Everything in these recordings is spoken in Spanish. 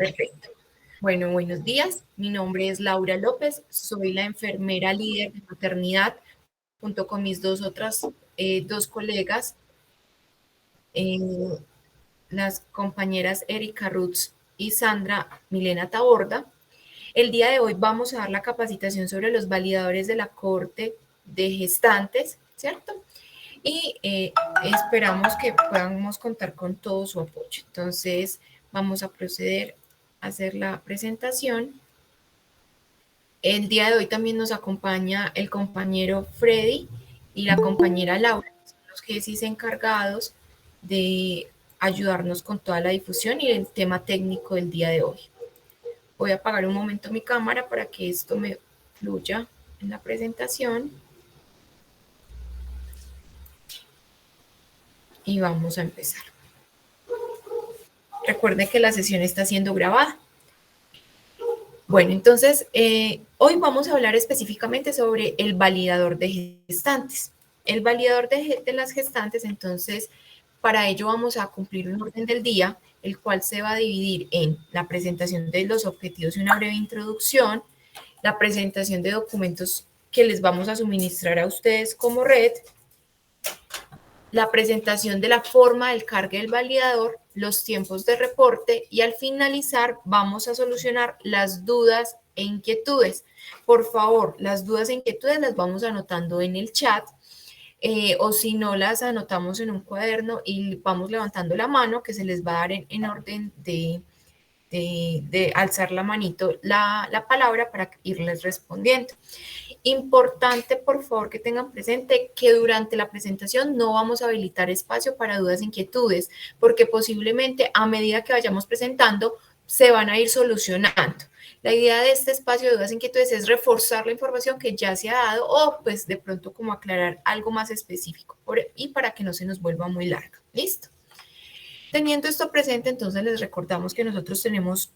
Perfecto. Bueno, buenos días. Mi nombre es Laura López. Soy la enfermera líder de maternidad junto con mis dos colegas, eh, las compañeras Erika Rutz y Sandra Milena Taborda. El día de hoy vamos a dar la capacitación sobre los validadores de la cohorte de gestantes, ¿cierto? Y esperamos que podamos contar con todo su apoyo. Entonces, vamos a proceder a hacer la presentación. El día de hoy también nos acompaña el compañero Freddy y la compañera Laura, que son los GESIs encargados de ayudarnos con toda la difusión y el tema técnico del día de hoy. Voy a apagar un momento mi cámara para que esto me fluya en la presentación. Y vamos a empezar. Recuerden que la sesión está siendo grabada. Bueno, entonces, hoy vamos a hablar específicamente sobre el validador de gestantes. El validador de las gestantes, entonces, para ello vamos a cumplir un orden del día, el cual se va a dividir en la presentación de los objetivos y una breve introducción, la presentación de documentos que les vamos a suministrar a ustedes como red, la presentación de la forma del cargue del validador, los tiempos de reporte y al finalizar vamos a solucionar las dudas e inquietudes. Por favor, las dudas e inquietudes las vamos anotando en el chat o si no las anotamos en un cuaderno y vamos levantando la mano que se les va a dar en orden de alzar la manito la palabra para irles respondiendo. Importante, por favor, que tengan presente que durante la presentación no vamos a habilitar espacio para dudas e inquietudes, porque posiblemente a medida que vayamos presentando se van a ir solucionando. La idea de este espacio de dudas e inquietudes es reforzar la información que ya se ha dado o pues de pronto como aclarar algo más específico y para que no se nos vuelva muy larga. ¿Listo? Teniendo esto presente, entonces les recordamos que nosotros tenemos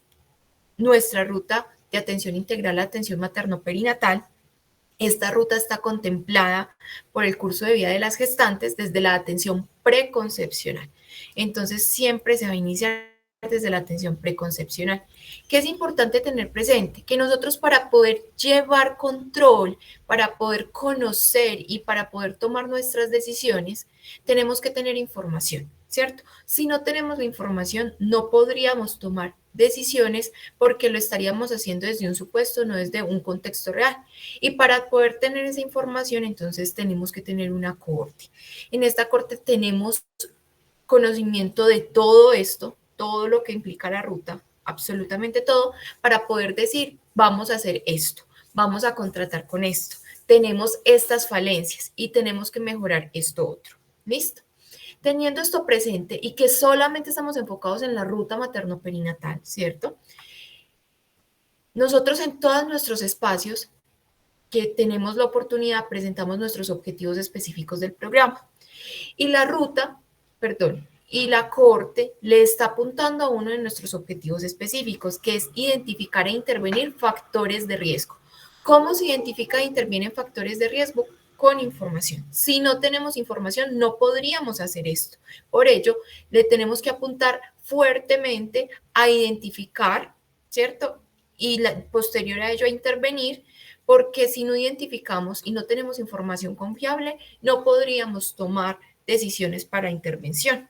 nuestra ruta de atención integral a atención materno-perinatal. Esta ruta está contemplada por el curso de vida de las gestantes desde la atención preconcepcional. Entonces, siempre se va a iniciar desde la atención preconcepcional. ¿Qué es importante tener presente? Que nosotros para poder llevar control, para poder conocer y para poder tomar nuestras decisiones, tenemos que tener información, ¿cierto? Si no tenemos la información, no podríamos tomar decisiones porque lo estaríamos haciendo desde un supuesto, no desde un contexto real. Y para poder tener esa información, entonces tenemos que tener una corte. En esta corte tenemos conocimiento de todo esto, todo lo que implica la ruta, absolutamente todo, para poder decir, vamos a hacer esto, vamos a contratar con esto, tenemos estas falencias y tenemos que mejorar esto otro. ¿Listo? Teniendo esto presente y que solamente estamos enfocados en la ruta materno-perinatal, ¿cierto? Nosotros en todos nuestros espacios que tenemos la oportunidad, presentamos nuestros objetivos específicos del programa. Y la ruta, perdón, y la corte le está apuntando a uno de nuestros objetivos específicos, que es identificar e intervenir factores de riesgo. ¿Cómo se identifica e intervienen factores de riesgo? Con información. Si no tenemos información, no podríamos hacer esto. Por ello, le tenemos que apuntar fuertemente a identificar, ¿cierto? Y posterior a ello a intervenir, porque si no identificamos y no tenemos información confiable, no podríamos tomar decisiones para intervención.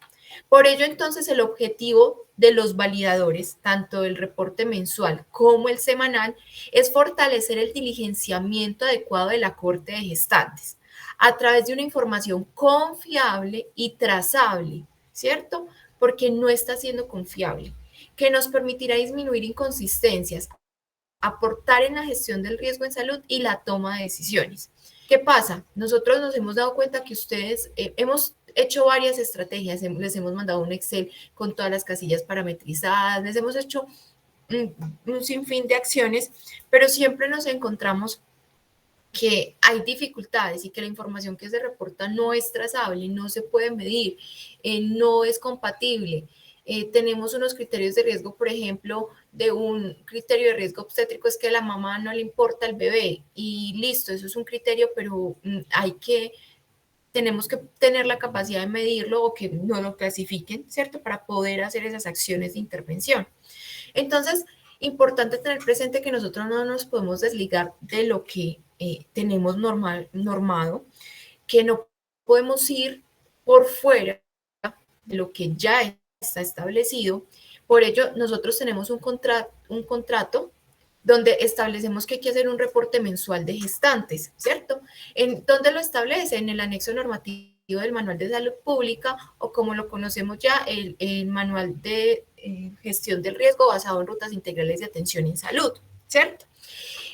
Por ello, entonces, el objetivo de los validadores, tanto el reporte mensual como el semanal, es fortalecer el diligenciamiento adecuado de la corte de gestantes a través de una información confiable y trazable, ¿cierto? Porque no está siendo confiable, que nos permitirá disminuir inconsistencias, aportar en la gestión del riesgo en salud y la toma de decisiones. ¿Qué pasa? Nosotros nos hemos dado cuenta que ustedes hemos hecho varias estrategias, les hemos mandado un Excel con todas las casillas parametrizadas, les hemos hecho un sinfín de acciones, pero siempre nos encontramos que hay dificultades y que la información que se reporta no es trazable, no se puede medir, no es compatible. Tenemos unos criterios de riesgo, por ejemplo, de un criterio de riesgo obstétrico es que a la mamá no le importa el bebé y listo, eso es un criterio, pero hay que tenemos que tener la capacidad de medirlo o que no lo clasifiquen, ¿cierto? Para poder hacer esas acciones de intervención. Entonces, importante tener presente que nosotros no nos podemos desligar de lo que tenemos normado, que no podemos ir por fuera de lo que ya está establecido. Por ello, nosotros tenemos un contrato donde establecemos que hay que hacer un reporte mensual de gestantes, ¿cierto? ¿Dónde lo establece? En el anexo normativo del Manual de Salud Pública, o como lo conocemos ya, el Manual de Gestión del Riesgo basado en rutas integrales de atención en salud, ¿cierto?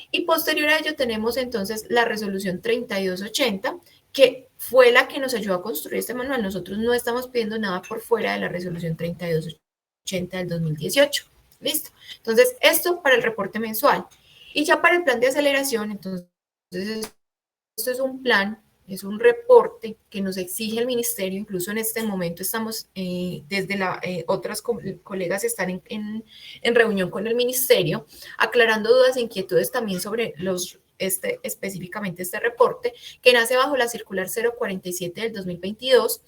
Y posterior a ello tenemos entonces la resolución 3280, que fue la que nos ayudó a construir este manual. Nosotros no estamos pidiendo nada por fuera de la resolución 3280 del 2018. ¿Listo? Entonces, esto para el reporte mensual. Y ya para el plan de aceleración, entonces, esto es un plan, es un reporte que nos exige el ministerio. Incluso en este momento estamos, otras colegas están en reunión con el ministerio, aclarando dudas e inquietudes también sobre específicamente este reporte, que nace bajo la circular 047 del 2022,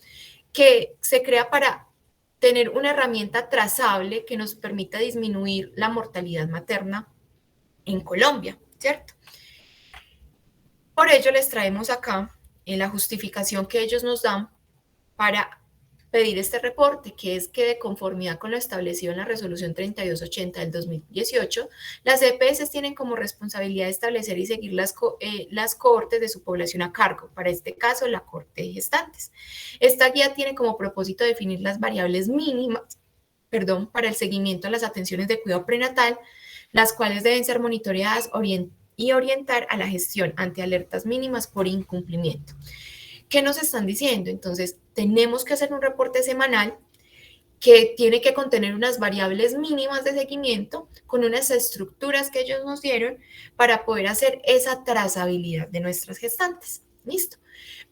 que se crea para tener una herramienta trazable que nos permita disminuir la mortalidad materna en Colombia, ¿cierto? Por ello les traemos acá la justificación que ellos nos dan para pedir este reporte, que es que de conformidad con lo establecido en la resolución 3280 del 2018, las EPS tienen como responsabilidad establecer y seguir las cohortes de su población a cargo, para este caso la cohorte de gestantes. Esta guía tiene como propósito definir las variables mínimas, para el seguimiento a las atenciones de cuidado prenatal, las cuales deben ser monitoreadas y orientar a la gestión ante alertas mínimas por incumplimiento. ¿Qué nos están diciendo? Entonces, tenemos que hacer un reporte semanal que tiene que contener unas variables mínimas de seguimiento con unas estructuras que ellos nos dieron para poder hacer esa trazabilidad de nuestras gestantes. ¿Listo?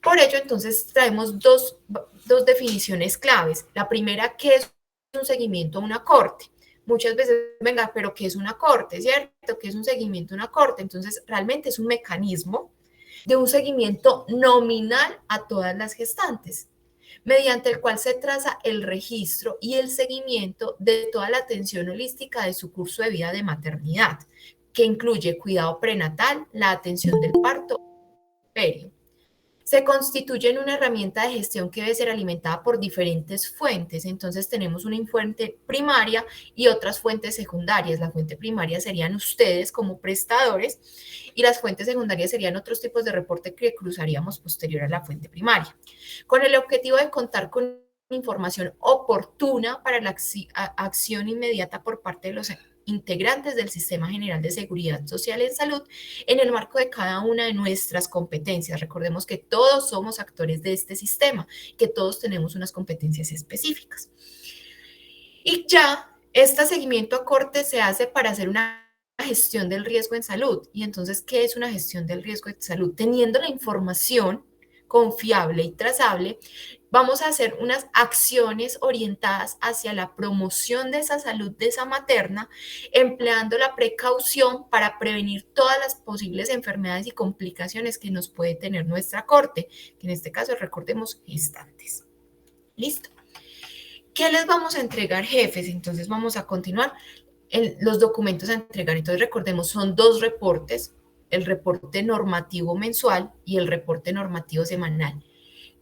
Por ello, entonces, traemos dos definiciones claves. La primera, ¿qué es un seguimiento a una corte? Muchas veces, venga, pero ¿qué es una corte? ¿Cierto? ¿Qué es un seguimiento a una corte? Entonces, realmente es un mecanismo de un seguimiento nominal a todas las gestantes, mediante el cual se traza el registro y el seguimiento de toda la atención holística de su curso de vida de maternidad, que incluye cuidado prenatal, la atención del parto, perio. Se constituye en una herramienta de gestión que debe ser alimentada por diferentes fuentes. Entonces tenemos una fuente primaria y otras fuentes secundarias. La fuente primaria serían ustedes como prestadores y las fuentes secundarias serían otros tipos de reporte que cruzaríamos posterior a la fuente primaria, con el objetivo de contar con información oportuna para la acción inmediata por parte de los integrantes del Sistema General de Seguridad Social en Salud en el marco de cada una de nuestras competencias. Recordemos que todos somos actores de este sistema, que todos tenemos unas competencias específicas. Y ya este seguimiento a corte se hace para hacer una gestión del riesgo en salud. Y entonces, ¿qué es una gestión del riesgo en salud? Teniendo la información confiable y trazable, vamos a hacer unas acciones orientadas hacia la promoción de esa salud de esa materna, empleando la precaución para prevenir todas las posibles enfermedades y complicaciones que nos puede tener nuestra corte, que en este caso recordemos gestantes. ¿Listo? ¿Qué les vamos a entregar, jefes? Entonces vamos a continuar los documentos a entregar. Entonces recordemos, son dos reportes, el reporte normativo mensual y el reporte normativo semanal.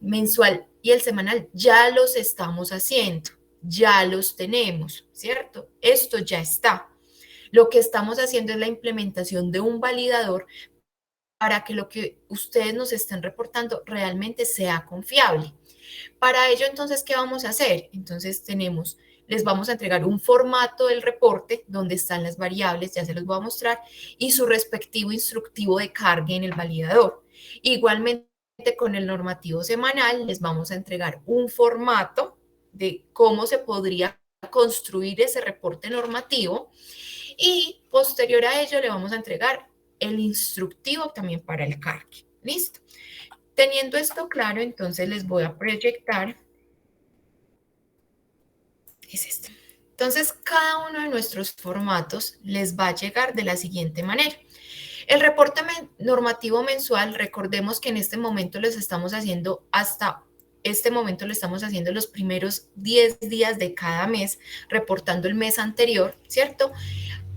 Mensual y el semanal ya los estamos haciendo, ya los tenemos, ¿cierto? Esto ya está. Lo que estamos haciendo es la implementación de un validador para que lo que ustedes nos estén reportando realmente sea confiable. Para ello, entonces, ¿qué vamos a hacer? Entonces, les vamos a entregar un formato del reporte donde están las variables, ya se los voy a mostrar, y su respectivo instructivo de carga en el validador. Igualmente, con el normativo semanal, les vamos a entregar un formato de cómo se podría construir ese reporte normativo y posterior a ello le vamos a entregar el instructivo también para el CARC. ¿Listo? Teniendo esto claro, entonces les voy a proyectar. Es este. Entonces, cada uno de nuestros formatos les va a llegar de la siguiente manera. El reporte normativo mensual, recordemos que en este momento los estamos haciendo hasta este momento lo estamos haciendo los primeros 10 días de cada mes, reportando el mes anterior, ¿cierto?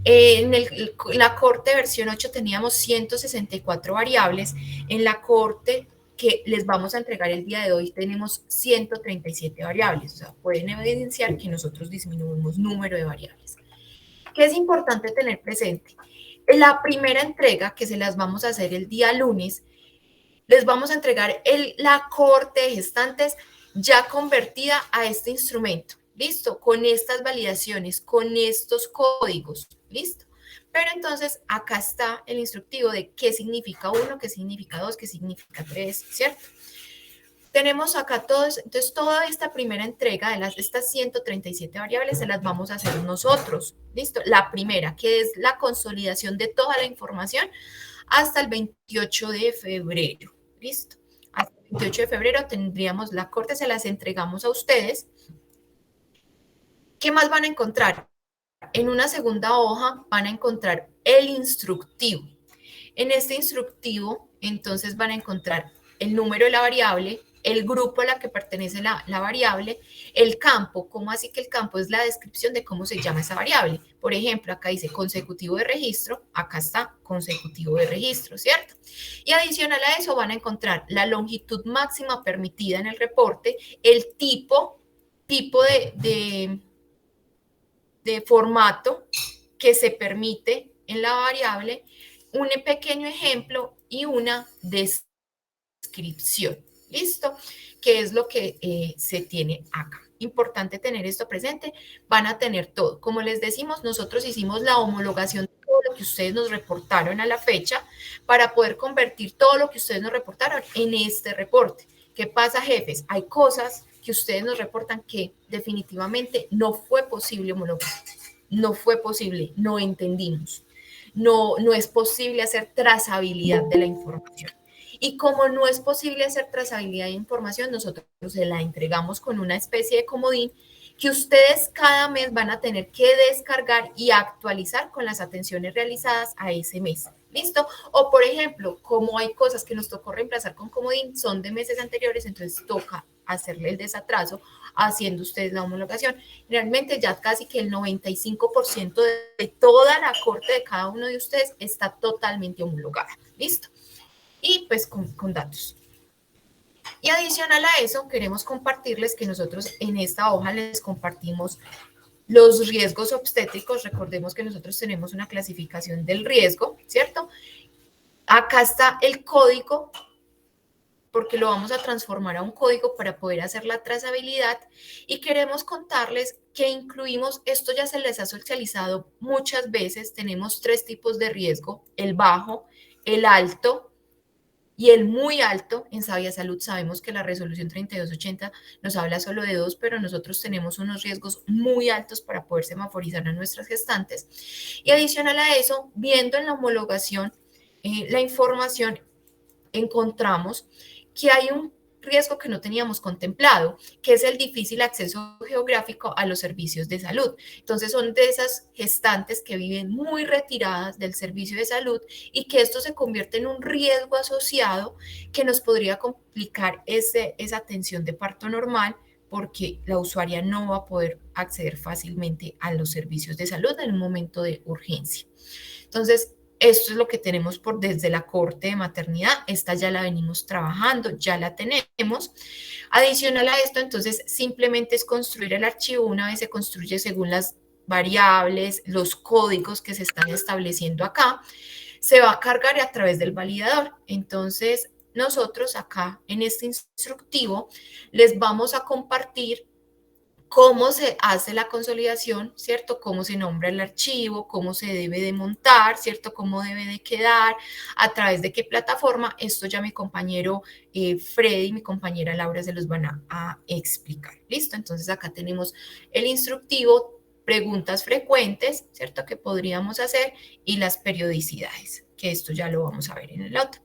La corte versión 8 teníamos 164 variables, en la corte que les vamos a entregar el día de hoy tenemos 137 variables, o sea, pueden evidenciar que nosotros disminuimos número de variables. ¿Qué es importante tener presente? La primera entrega, que se las vamos a hacer el día lunes, les vamos a entregar la corte de gestantes ya convertida a este instrumento. ¿Listo? Con estas validaciones, con estos códigos. ¿Listo? Pero entonces acá está el instructivo de qué significa 1, qué significa 2, qué significa 3, ¿cierto? Tenemos acá todos, entonces toda esta primera entrega de estas 137 variables se las vamos a hacer nosotros, ¿listo? La primera, que es la consolidación de toda la información hasta el 28 de febrero, ¿listo? Hasta el 28 de febrero tendríamos la corte, se las entregamos a ustedes. ¿Qué más van a encontrar? En una segunda hoja van a encontrar el instructivo. En este instructivo, entonces van a encontrar el número de la variable, el grupo a la que pertenece la variable, el campo. ¿Cómo así que el campo? Es la descripción de cómo se llama esa variable. Por ejemplo, acá dice consecutivo de registro, acá está consecutivo de registro, ¿cierto? Y adicional a eso van a encontrar la longitud máxima permitida en el reporte, el tipo de formato que se permite en la variable, un pequeño ejemplo y una descripción. ¿Listo? ¿Qué es lo que se tiene acá? Importante tener esto presente. Van a tener todo. Como les decimos, nosotros hicimos la homologación de todo lo que ustedes nos reportaron a la fecha para poder convertir todo lo que ustedes nos reportaron en este reporte. ¿Qué pasa, jefes? Hay cosas que ustedes nos reportan que definitivamente no fue posible homologar. No fue posible, no entendimos. No es posible hacer trazabilidad de la información. Y como no es posible hacer trazabilidad de información, nosotros se la entregamos con una especie de comodín que ustedes cada mes van a tener que descargar y actualizar con las atenciones realizadas a ese mes. ¿Listo? O, por ejemplo, como hay cosas que nos tocó reemplazar con comodín, son de meses anteriores, entonces toca hacerle el desatraso haciendo ustedes la homologación. Realmente ya casi que el 95% de toda la corte de cada uno de ustedes está totalmente homologada. ¿Listo? Y pues con datos. Y adicional a eso, queremos compartirles que nosotros en esta hoja les compartimos los riesgos obstétricos. Recordemos que nosotros tenemos una clasificación del riesgo, ¿cierto? Acá está el código, porque lo vamos a transformar a un código para poder hacer la trazabilidad. Y queremos contarles que incluimos, esto ya se les ha socializado muchas veces, tenemos 3 tipos de riesgo: el bajo, el alto y el muy alto. En Sabia Salud sabemos que la resolución 3280 nos habla solo de 2, pero nosotros tenemos unos riesgos muy altos para poder semaforizar a nuestras gestantes. Y adicional a eso, viendo en la homologación la información, encontramos que hay un riesgo que no teníamos contemplado, que es el difícil acceso geográfico a los servicios de salud. Entonces son de esas gestantes que viven muy retiradas del servicio de salud y que esto se convierte en un riesgo asociado que nos podría complicar esa atención de parto normal, porque la usuaria no va a poder acceder fácilmente a los servicios de salud en un momento de urgencia. Entonces, esto es lo que tenemos desde la corte de maternidad. Esta ya la venimos trabajando, ya la tenemos. Adicional a esto, entonces, simplemente es construir el archivo. Una vez se construye según las variables, los códigos que se están estableciendo acá, se va a cargar a través del validador. Entonces, nosotros acá en este instructivo les vamos a compartir cómo se hace la consolidación, ¿cierto? Cómo se nombra el archivo, cómo se debe de montar, ¿cierto? Cómo debe de quedar, a través de qué plataforma. Esto ya mi compañero Freddy y mi compañera Laura se los van a explicar. ¿Listo? Entonces acá tenemos el instructivo, preguntas frecuentes, ¿cierto? Que podríamos hacer y las periodicidades, que esto ya lo vamos a ver en el otro.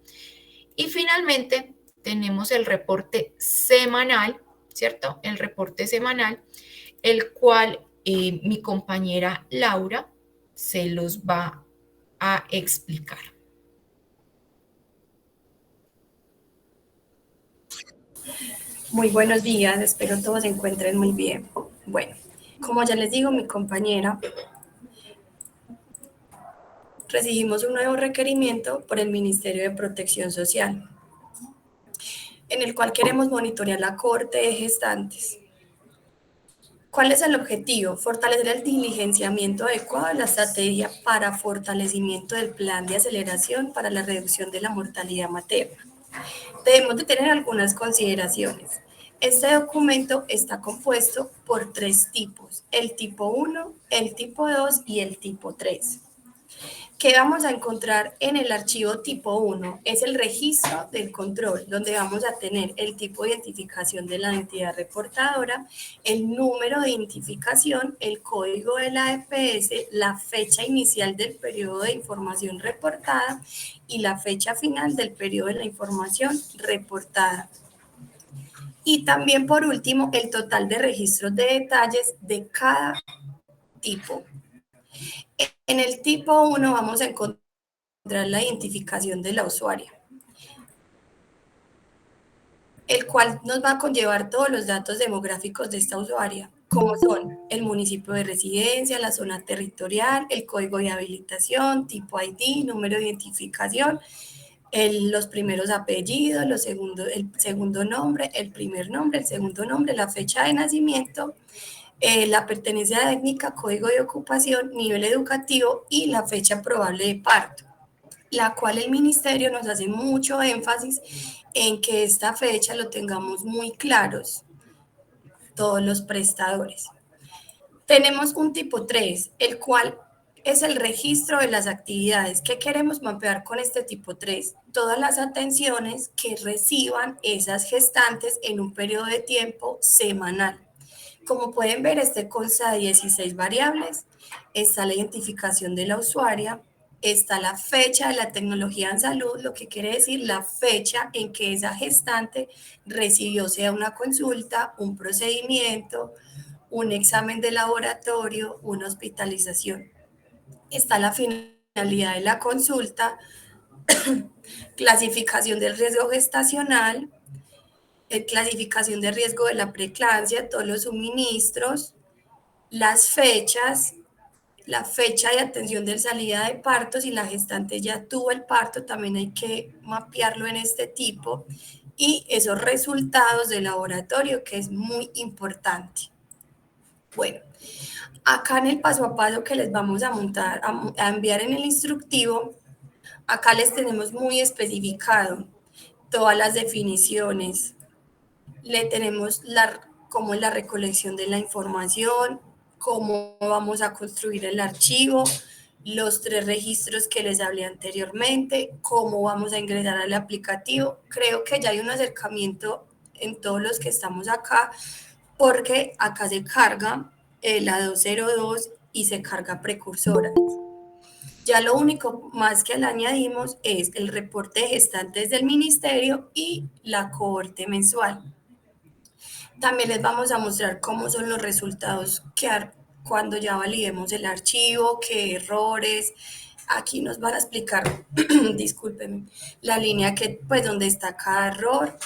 Y finalmente tenemos el reporte semanal, ¿cierto? El reporte semanal, el cual mi compañera Laura se los va a explicar. Muy buenos días, espero todos se encuentren muy bien. Bueno, como ya les digo, mi compañera, recibimos un nuevo requerimiento por el Ministerio de Protección Social, en el cual queremos monitorear la cohorte de gestantes. ¿Cuál es el objetivo? Fortalecer el diligenciamiento adecuado de la estrategia para fortalecimiento del plan de aceleración para la reducción de la mortalidad materna. Debemos de tener algunas consideraciones. Este documento está compuesto por 3 tipos, el tipo 1, el tipo 2 y el tipo 3. ¿Qué vamos a encontrar en el archivo tipo 1? Es el registro del control, donde vamos a tener el tipo de identificación de la entidad reportadora, el número de identificación, el código de la EPS, la fecha inicial del periodo de información reportada y la fecha final del periodo de la información reportada. Y también, por último, el total de registros de detalles de cada tipo. En el tipo 1 vamos a encontrar la identificación de la usuaria, el cual nos va a conllevar todos los datos demográficos de esta usuaria, como son el municipio de residencia, la zona territorial, el código de habilitación, tipo ID, número de identificación, los primeros apellidos, el segundo nombre, el primer nombre, el segundo nombre, la fecha de nacimiento, la pertenencia étnica, código de ocupación, nivel educativo y la fecha probable de parto, la cual el ministerio nos hace mucho énfasis en que esta fecha lo tengamos muy claros todos los prestadores. Tenemos un tipo 3, el cual es el registro de las actividades. ¿Qué queremos mapear con este tipo 3? Todas las atenciones que reciban esas gestantes en un periodo de tiempo semanal. Como pueden ver, este consta de 16 variables. Está la identificación de la usuaria, está la fecha de la tecnología en salud, lo que quiere decir la fecha en que esa gestante recibió sea una consulta, un procedimiento, un examen de laboratorio, una hospitalización. Está la finalidad de la consulta, clasificación del riesgo gestacional, clasificación de riesgo de la preeclampsia, todos los suministros, las fechas, la fecha de atención de salida de parto, si la gestante ya tuvo el parto, también hay que mapearlo en este tipo, y esos resultados de laboratorio, que es muy importante. Bueno, acá en el paso a paso que les vamos a montar, a enviar en el instructivo, acá les tenemos muy especificado todas las definiciones, le tenemos cómo es la recolección de la información, cómo vamos a construir el archivo, los 3 registros que les hablé anteriormente, cómo vamos a ingresar al aplicativo. Creo que ya hay un acercamiento en todos los que estamos acá, porque acá se carga la 202 y se carga precursora. Ya lo único más que le añadimos es el reporte de gestantes del ministerio y la cohorte mensual. También les vamos a mostrar cómo son los resultados cuando ya validemos el archivo, qué errores. Aquí nos van a explicar, discúlpenme, la línea que, pues, donde está cada error.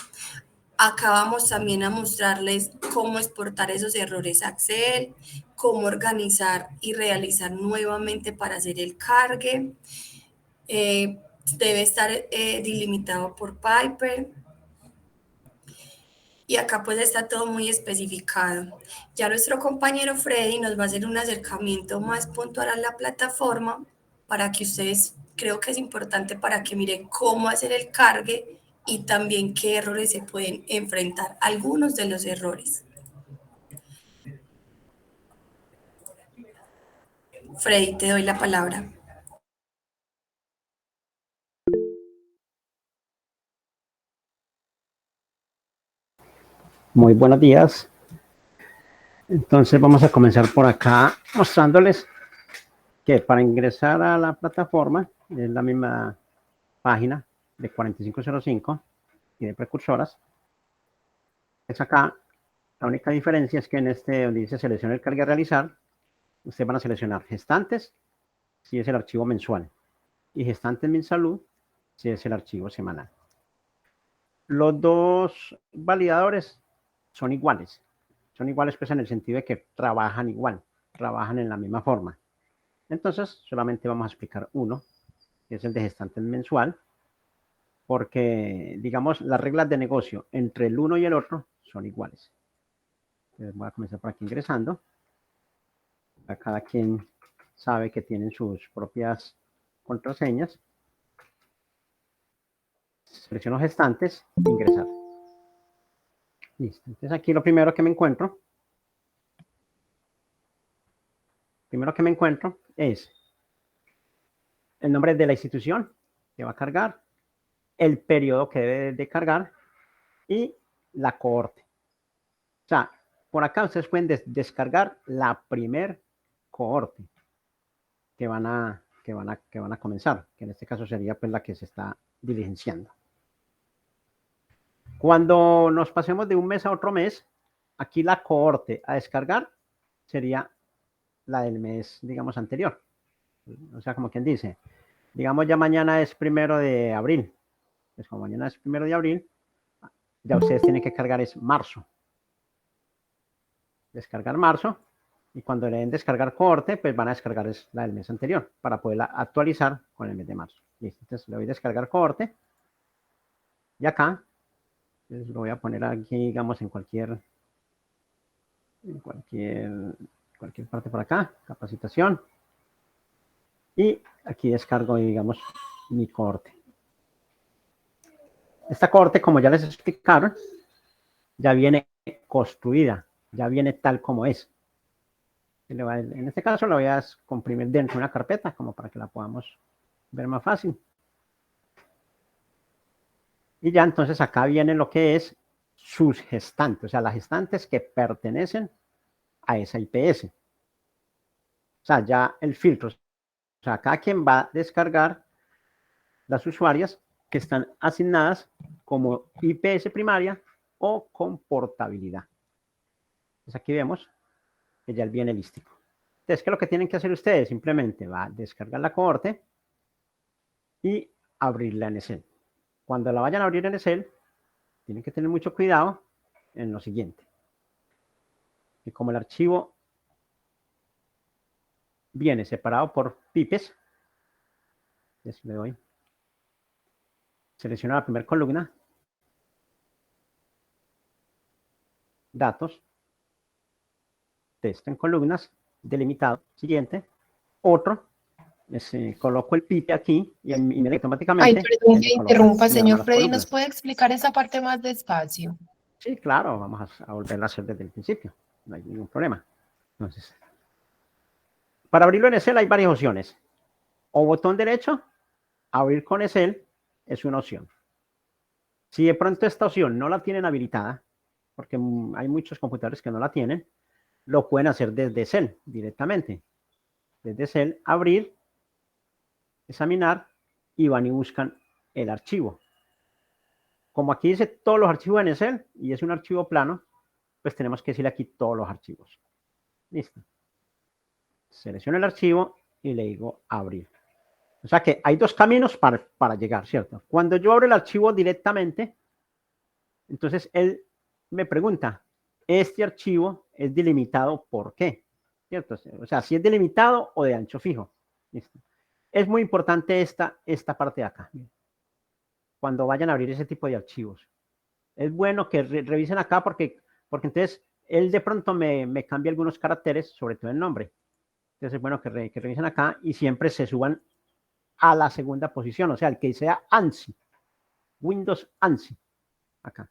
Acá vamos también a mostrarles cómo exportar esos errores a Excel, cómo organizar y realizar nuevamente para hacer el cargue. Debe estar delimitado por Piper. Y acá pues está todo muy especificado. Ya nuestro compañero Freddy nos va a hacer un acercamiento más puntual a la plataforma para que ustedes, creo que es importante para que miren cómo hacer el cargue y también qué errores se pueden enfrentar, algunos de los errores. Freddy, te doy la palabra. Muy buenos días. Entonces vamos a comenzar por acá mostrándoles que para ingresar a la plataforma es la misma página de 4505 y de precursoras. Es acá, la única diferencia es que en este donde dice selecciona el cargue a realizar, ustedes van a seleccionar gestantes si es el archivo mensual y gestantes min salud si es el archivo semanal. Los dos validadores son iguales. Son iguales pues en el sentido de que trabajan igual, trabajan en la misma forma. Entonces, solamente vamos a explicar uno, que es el de gestante mensual, porque, digamos, las reglas de negocio entre el uno y el otro son iguales. Entonces, voy a comenzar por aquí ingresando. Cada quien sabe que tienen sus propias contraseñas. Selecciono gestantes, ingresar. Listo. Entonces, aquí lo primero que me encuentro es el nombre de la institución que va a cargar, el periodo que debe de cargar y la cohorte. O sea, por acá ustedes pueden descargar la primer cohorte que van a comenzar, que en este caso sería pues la que se está diligenciando. Cuando nos pasemos de un mes a otro mes, aquí la cohorte a descargar sería la del mes, digamos, anterior. O sea, como quien dice, digamos ya mañana es 1 de abril. Pues como mañana es 1 de abril, ya ustedes tienen que cargar es marzo. Descargar marzo. Y cuando le den descargar cohorte, pues van a descargar es la del mes anterior para poderla actualizar con el mes de marzo. Listo. Entonces le voy a descargar cohorte. Y acá, entonces lo voy a poner aquí, digamos, en cualquier parte por acá, capacitación. Y aquí descargo, digamos, mi cohorte. Esta cohorte, como ya les explicaron, ya viene construida, ya viene tal como es. En este caso lo voy a comprimir dentro de una carpeta, como para que la podamos ver más fácil. Y ya entonces acá viene lo que es sus gestantes, o sea, las gestantes que pertenecen a esa IPS. O sea, ya el filtro. O sea, cada quien va a descargar las usuarias que están asignadas como IPS primaria o con portabilidad. Entonces aquí vemos que ya viene lístico. Entonces, ¿qué es lo que tienen que hacer ustedes? Simplemente va a descargar la cohorte y abrirla en Excel. Cuando la vayan a abrir en Excel, tienen que tener mucho cuidado en lo siguiente. Que como el archivo viene separado por pipes, les le doy, selecciono la primera columna, datos, texto en columnas, delimitado, siguiente, otro, coloco el pipe aquí y automáticamente. Ay, perdón que interrumpa, señor Freddy, columnas. ¿nos puede explicar esa parte más despacio? Sí, claro, vamos a volverla a hacer desde el principio, no hay ningún problema. Entonces, para abrirlo en Excel hay varias opciones. O botón derecho, abrir con Excel es una opción. Si de pronto esta opción no la tienen habilitada, porque hay muchos computadores que no la tienen, lo pueden hacer desde Excel directamente. Desde Excel, abrir, examinar y van y buscan el archivo. Como aquí dice todos los archivos en Excel y es un archivo plano, pues tenemos que decirle aquí todos los archivos. Listo. Selecciono el archivo y le digo abrir. O sea que hay dos caminos para llegar, ¿cierto? Cuando yo abro el archivo directamente, entonces él me pregunta, ¿este archivo es delimitado por qué? ¿Cierto? O sea, si es delimitado o de ancho fijo. ¿Listo? Es muy importante esta parte de acá. Cuando vayan a abrir ese tipo de archivos. Es bueno que revisen acá porque entonces él de pronto me cambia algunos caracteres, sobre todo el nombre. Entonces es bueno que revisen acá y siempre se suban a la segunda posición, o sea, el que sea ANSI, Windows ANSI, acá.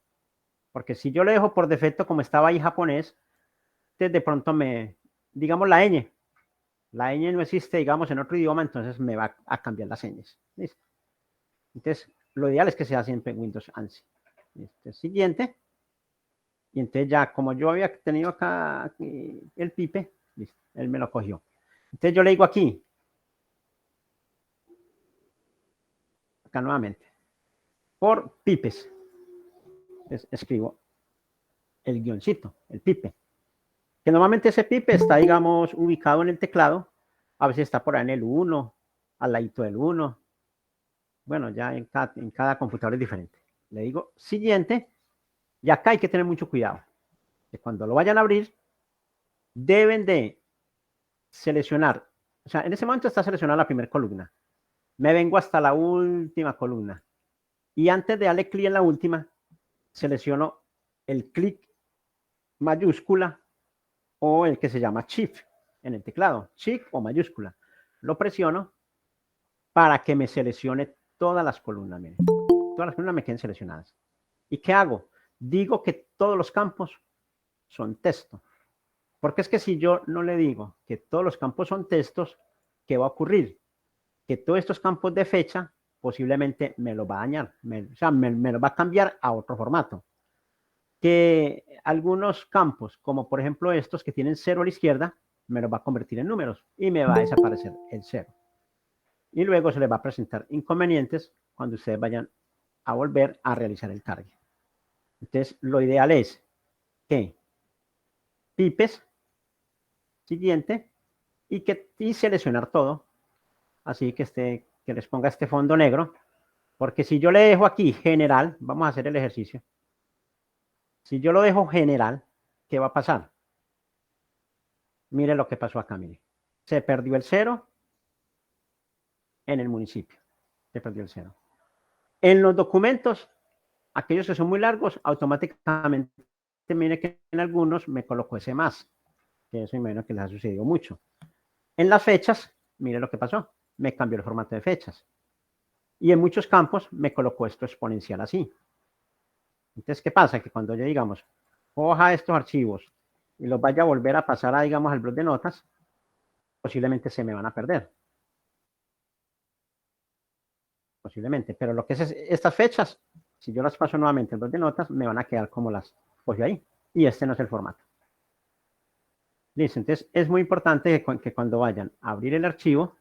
Porque si yo le dejo por defecto como estaba ahí japonés, entonces de pronto digamos la ñ no existe, digamos, en otro idioma, entonces me va a cambiar las ñes. ¿Listo? Entonces, lo ideal es que sea siempre Windows ANSI. Listo. Siguiente. Y entonces ya, como yo había tenido acá el pipe, listo, él me lo cogió. Entonces yo le digo aquí, acá nuevamente, por pipes. Entonces escribo el guioncito, el pipe. Que normalmente ese pipe está, digamos, ubicado en el teclado. A veces está por ahí en el 1, al ladito del 1. Bueno, ya en cada computador es diferente. Le digo siguiente, y acá hay que tener mucho cuidado, que cuando lo vayan a abrir, deben de seleccionar, o sea, en ese momento está seleccionada la primera columna, me vengo hasta la última columna, y antes de darle clic en la última, selecciono el clic mayúscula o el que se llama Shift en el teclado, Shift o mayúscula. Lo presiono para que me seleccione todas las columnas. Miren, todas las columnas me queden seleccionadas. ¿Y qué hago? Digo que todos los campos son texto. Porque es que si yo no le digo que todos los campos son textos, ¿qué va a ocurrir? Que todos estos campos de fecha posiblemente me los va a dañar, o sea, me los va a cambiar a otro formato. Que algunos campos, como por ejemplo estos que tienen 0 a la izquierda, me los va a convertir en números y me va a desaparecer el 0. Y luego se les va a presentar inconvenientes cuando ustedes vayan a volver a realizar el cargue. Entonces, lo ideal es que pipes, siguiente, y seleccionar todo, así que les ponga este fondo negro, porque si yo le dejo aquí general, vamos a hacer el ejercicio. Si yo lo dejo general, ¿qué va a pasar? Mire lo que pasó acá, mire. Se perdió el 0 en el municipio. Se perdió el 0. En los documentos, aquellos que son muy largos, automáticamente, mire que en algunos me colocó ese más, que eso imagino que les ha sucedido mucho. En las fechas, mire lo que pasó. Me cambió el formato de fechas. Y en muchos campos me colocó esto exponencial así. Entonces, ¿qué pasa? Que cuando yo, digamos, coja estos archivos y los vaya a volver a pasar a, digamos, al blog de notas, posiblemente se me van a perder. Posiblemente. Pero lo que es estas fechas, si yo las paso nuevamente al blog de notas, me van a quedar como las cogí ahí. Y este no es el formato. Listo. Entonces, es muy importante que cuando vayan a abrir el archivo,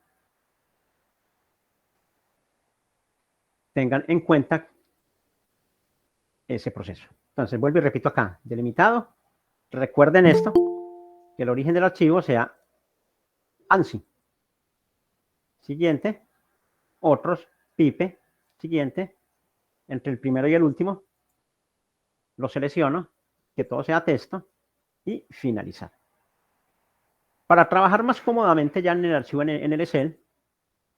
tengan en cuenta ese proceso. Entonces, vuelvo y repito acá, delimitado. Recuerden esto, que el origen del archivo sea ANSI. Siguiente, otros, pipe, siguiente, entre el primero y el último, lo selecciono, que todo sea texto, y finalizar. Para trabajar más cómodamente ya en el archivo en el Excel,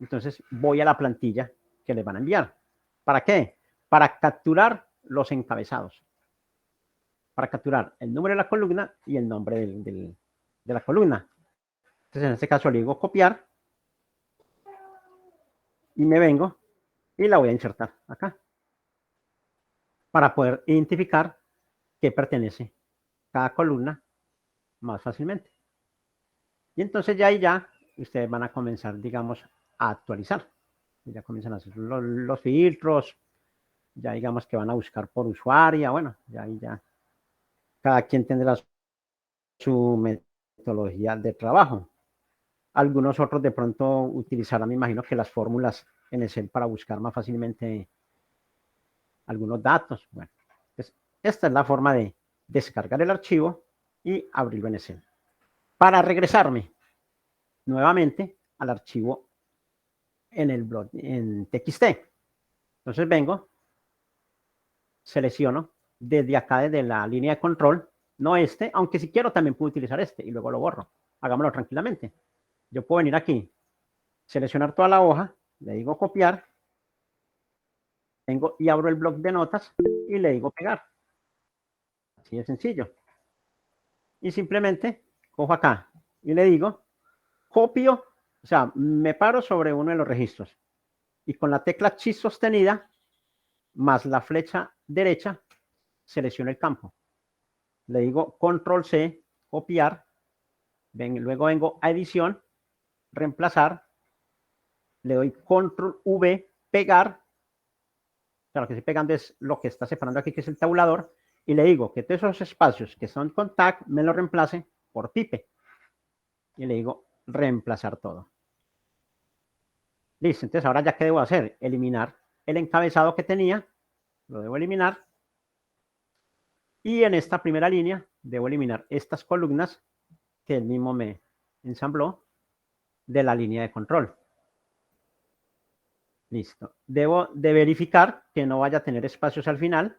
entonces voy a la plantilla que les van a enviar. ¿Para qué? Para capturar los encabezados. Para capturar el número de la columna y el nombre de la columna. Entonces, en este caso le digo copiar y me vengo y la voy a insertar acá para poder identificar qué pertenece cada columna más fácilmente. Y entonces ya ahí ya ustedes van a comenzar, digamos, a actualizar. Y ya comienzan a hacer los filtros, ya digamos que van a buscar por usuaria, bueno, ya ahí ya cada quien tendrá su metodología de trabajo. Algunos otros de pronto utilizarán, me imagino que las fórmulas en Excel para buscar más fácilmente algunos datos. Bueno, pues esta es la forma de descargar el archivo y abrirlo en Excel. Para regresarme nuevamente al archivo en el blog, en TXT. Entonces vengo, selecciono desde acá, desde la línea de control, no este, aunque si quiero también puedo utilizar este y luego lo borro. Hagámoslo tranquilamente. Yo puedo venir aquí, seleccionar toda la hoja, le digo copiar, vengo y abro el bloc de notas y le digo pegar. Así de sencillo. Y simplemente cojo acá y le digo copio, o sea, me paro sobre uno de los registros y con la tecla Shift sostenida más la flecha derecha selecciono el campo. Le digo control C, copiar, luego vengo a edición, reemplazar, le doy control V, pegar, o sea, lo que estoy pegando es lo que está separando aquí, que es el tabulador, y le digo que todos esos espacios que son con tag me lo reemplace por pipe. Y le digo reemplazar todo. Listo, entonces ahora ya qué debo hacer, eliminar el encabezado que tenía, lo debo eliminar, y en esta primera línea debo eliminar estas columnas que él mismo me ensambló de la línea de control. Listo. Debo de verificar que no vaya a tener espacios al final,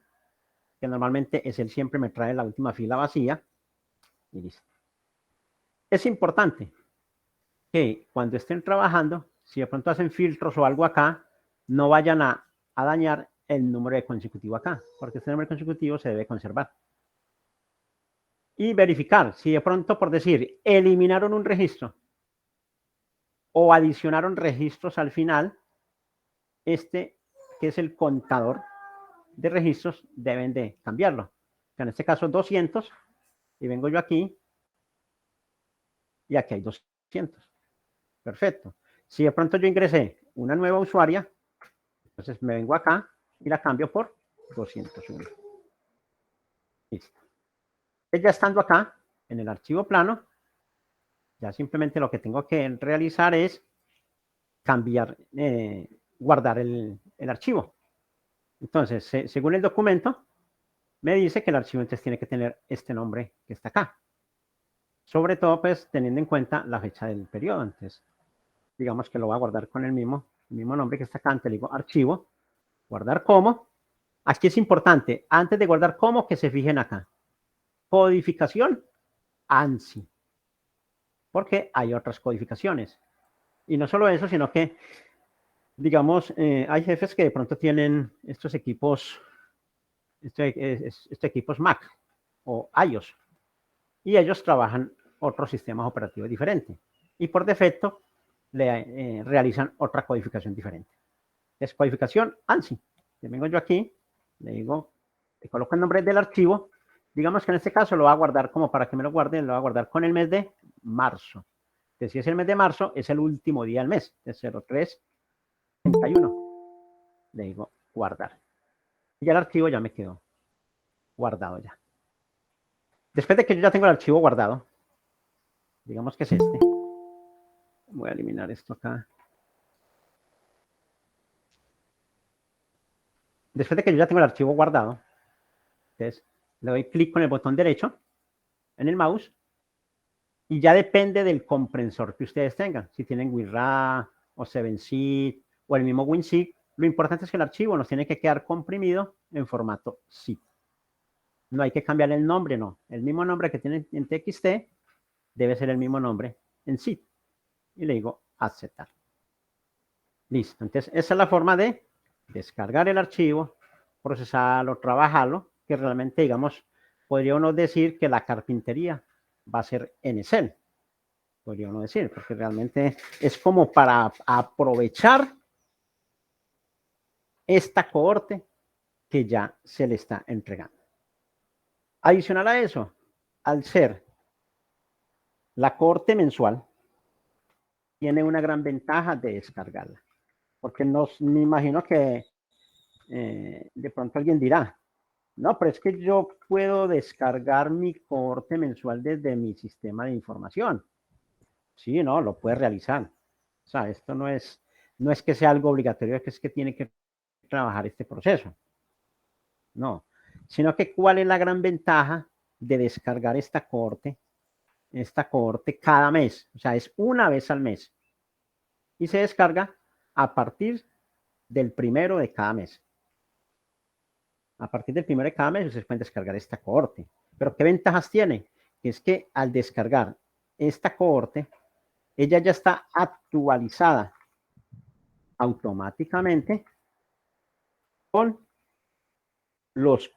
que normalmente Excel siempre me trae la última fila vacía. Y listo. Es importante que cuando estén trabajando, si de pronto hacen filtros o algo acá, no vayan a dañar el número de consecutivo acá, porque este número de consecutivo se debe conservar. Y verificar si de pronto, por decir, eliminaron un registro o adicionaron registros al final, que es el contador de registros, deben de cambiarlo. En este caso 200, y vengo yo aquí, y aquí hay 200. Perfecto. Si de pronto yo ingresé una nueva usuaria, entonces me vengo acá y la cambio por 201. Listo. Ya estando acá, en el archivo plano, ya simplemente lo que tengo que realizar es cambiar, guardar el archivo. Entonces, según el documento, me dice que el archivo entonces tiene que tener este nombre que está acá. Sobre todo, pues, teniendo en cuenta la fecha del periodo. Entonces, digamos que lo voy a guardar con el mismo nombre que está acá. Antes le digo archivo, guardar como. Aquí es importante, antes de guardar como, que se fijen acá. Codificación ANSI. Porque hay otras codificaciones. Y no solo eso, sino que, digamos, hay jefes que de pronto tienen estos equipos, equipos Mac o iOS. Y ellos trabajan otros sistemas operativos diferentes. Y por defecto le realizan otra codificación diferente. Es codificación ANSI. Le vengo yo aquí, le digo, le coloco el nombre del archivo. Digamos que en este caso lo voy a guardar como para que me lo guarde, lo voy a guardar con el mes de marzo. Que si es el mes de marzo, es el último día del mes, de 03/31. Le digo guardar. Y el archivo ya me quedó guardado ya. Después de que yo ya tengo el archivo guardado, digamos que es este. Voy a eliminar esto acá. Después de que yo ya tengo el archivo guardado, entonces le doy clic con el botón derecho en el mouse y ya depende del comprensor que ustedes tengan. Si tienen WinRAR o 7zip o el mismo WinZip, lo importante es que el archivo nos tiene que quedar comprimido en formato zip. No hay que cambiar el nombre, no. El mismo nombre que tiene en TXT debe ser el mismo nombre en zip. Y le digo aceptar. Listo. Entonces, esa es la forma de descargar el archivo, procesarlo, trabajarlo, que realmente, digamos, podría uno decir que la carpintería va a ser en Excel. Podría uno decir, porque realmente es como para aprovechar esta cohorte que ya se le está entregando. Adicional a eso, al ser la cohorte mensual, tiene una gran ventaja de descargarla. Porque me imagino que de pronto alguien dirá, no, pero es que yo puedo descargar mi cohorte mensual desde mi sistema de información. Sí, no, lo puede realizar. O sea, esto no es que sea algo obligatorio, es que tiene que trabajar este proceso. No, sino que cuál es la gran ventaja de descargar esta cohorte cada mes. O sea, es una vez al mes. Y se descarga a partir del 1 de cada mes. A partir del 1 de cada mes ustedes pueden descargar esta cohorte. Pero ¿qué ventajas tiene? Es que al descargar esta cohorte, ella ya está actualizada automáticamente con los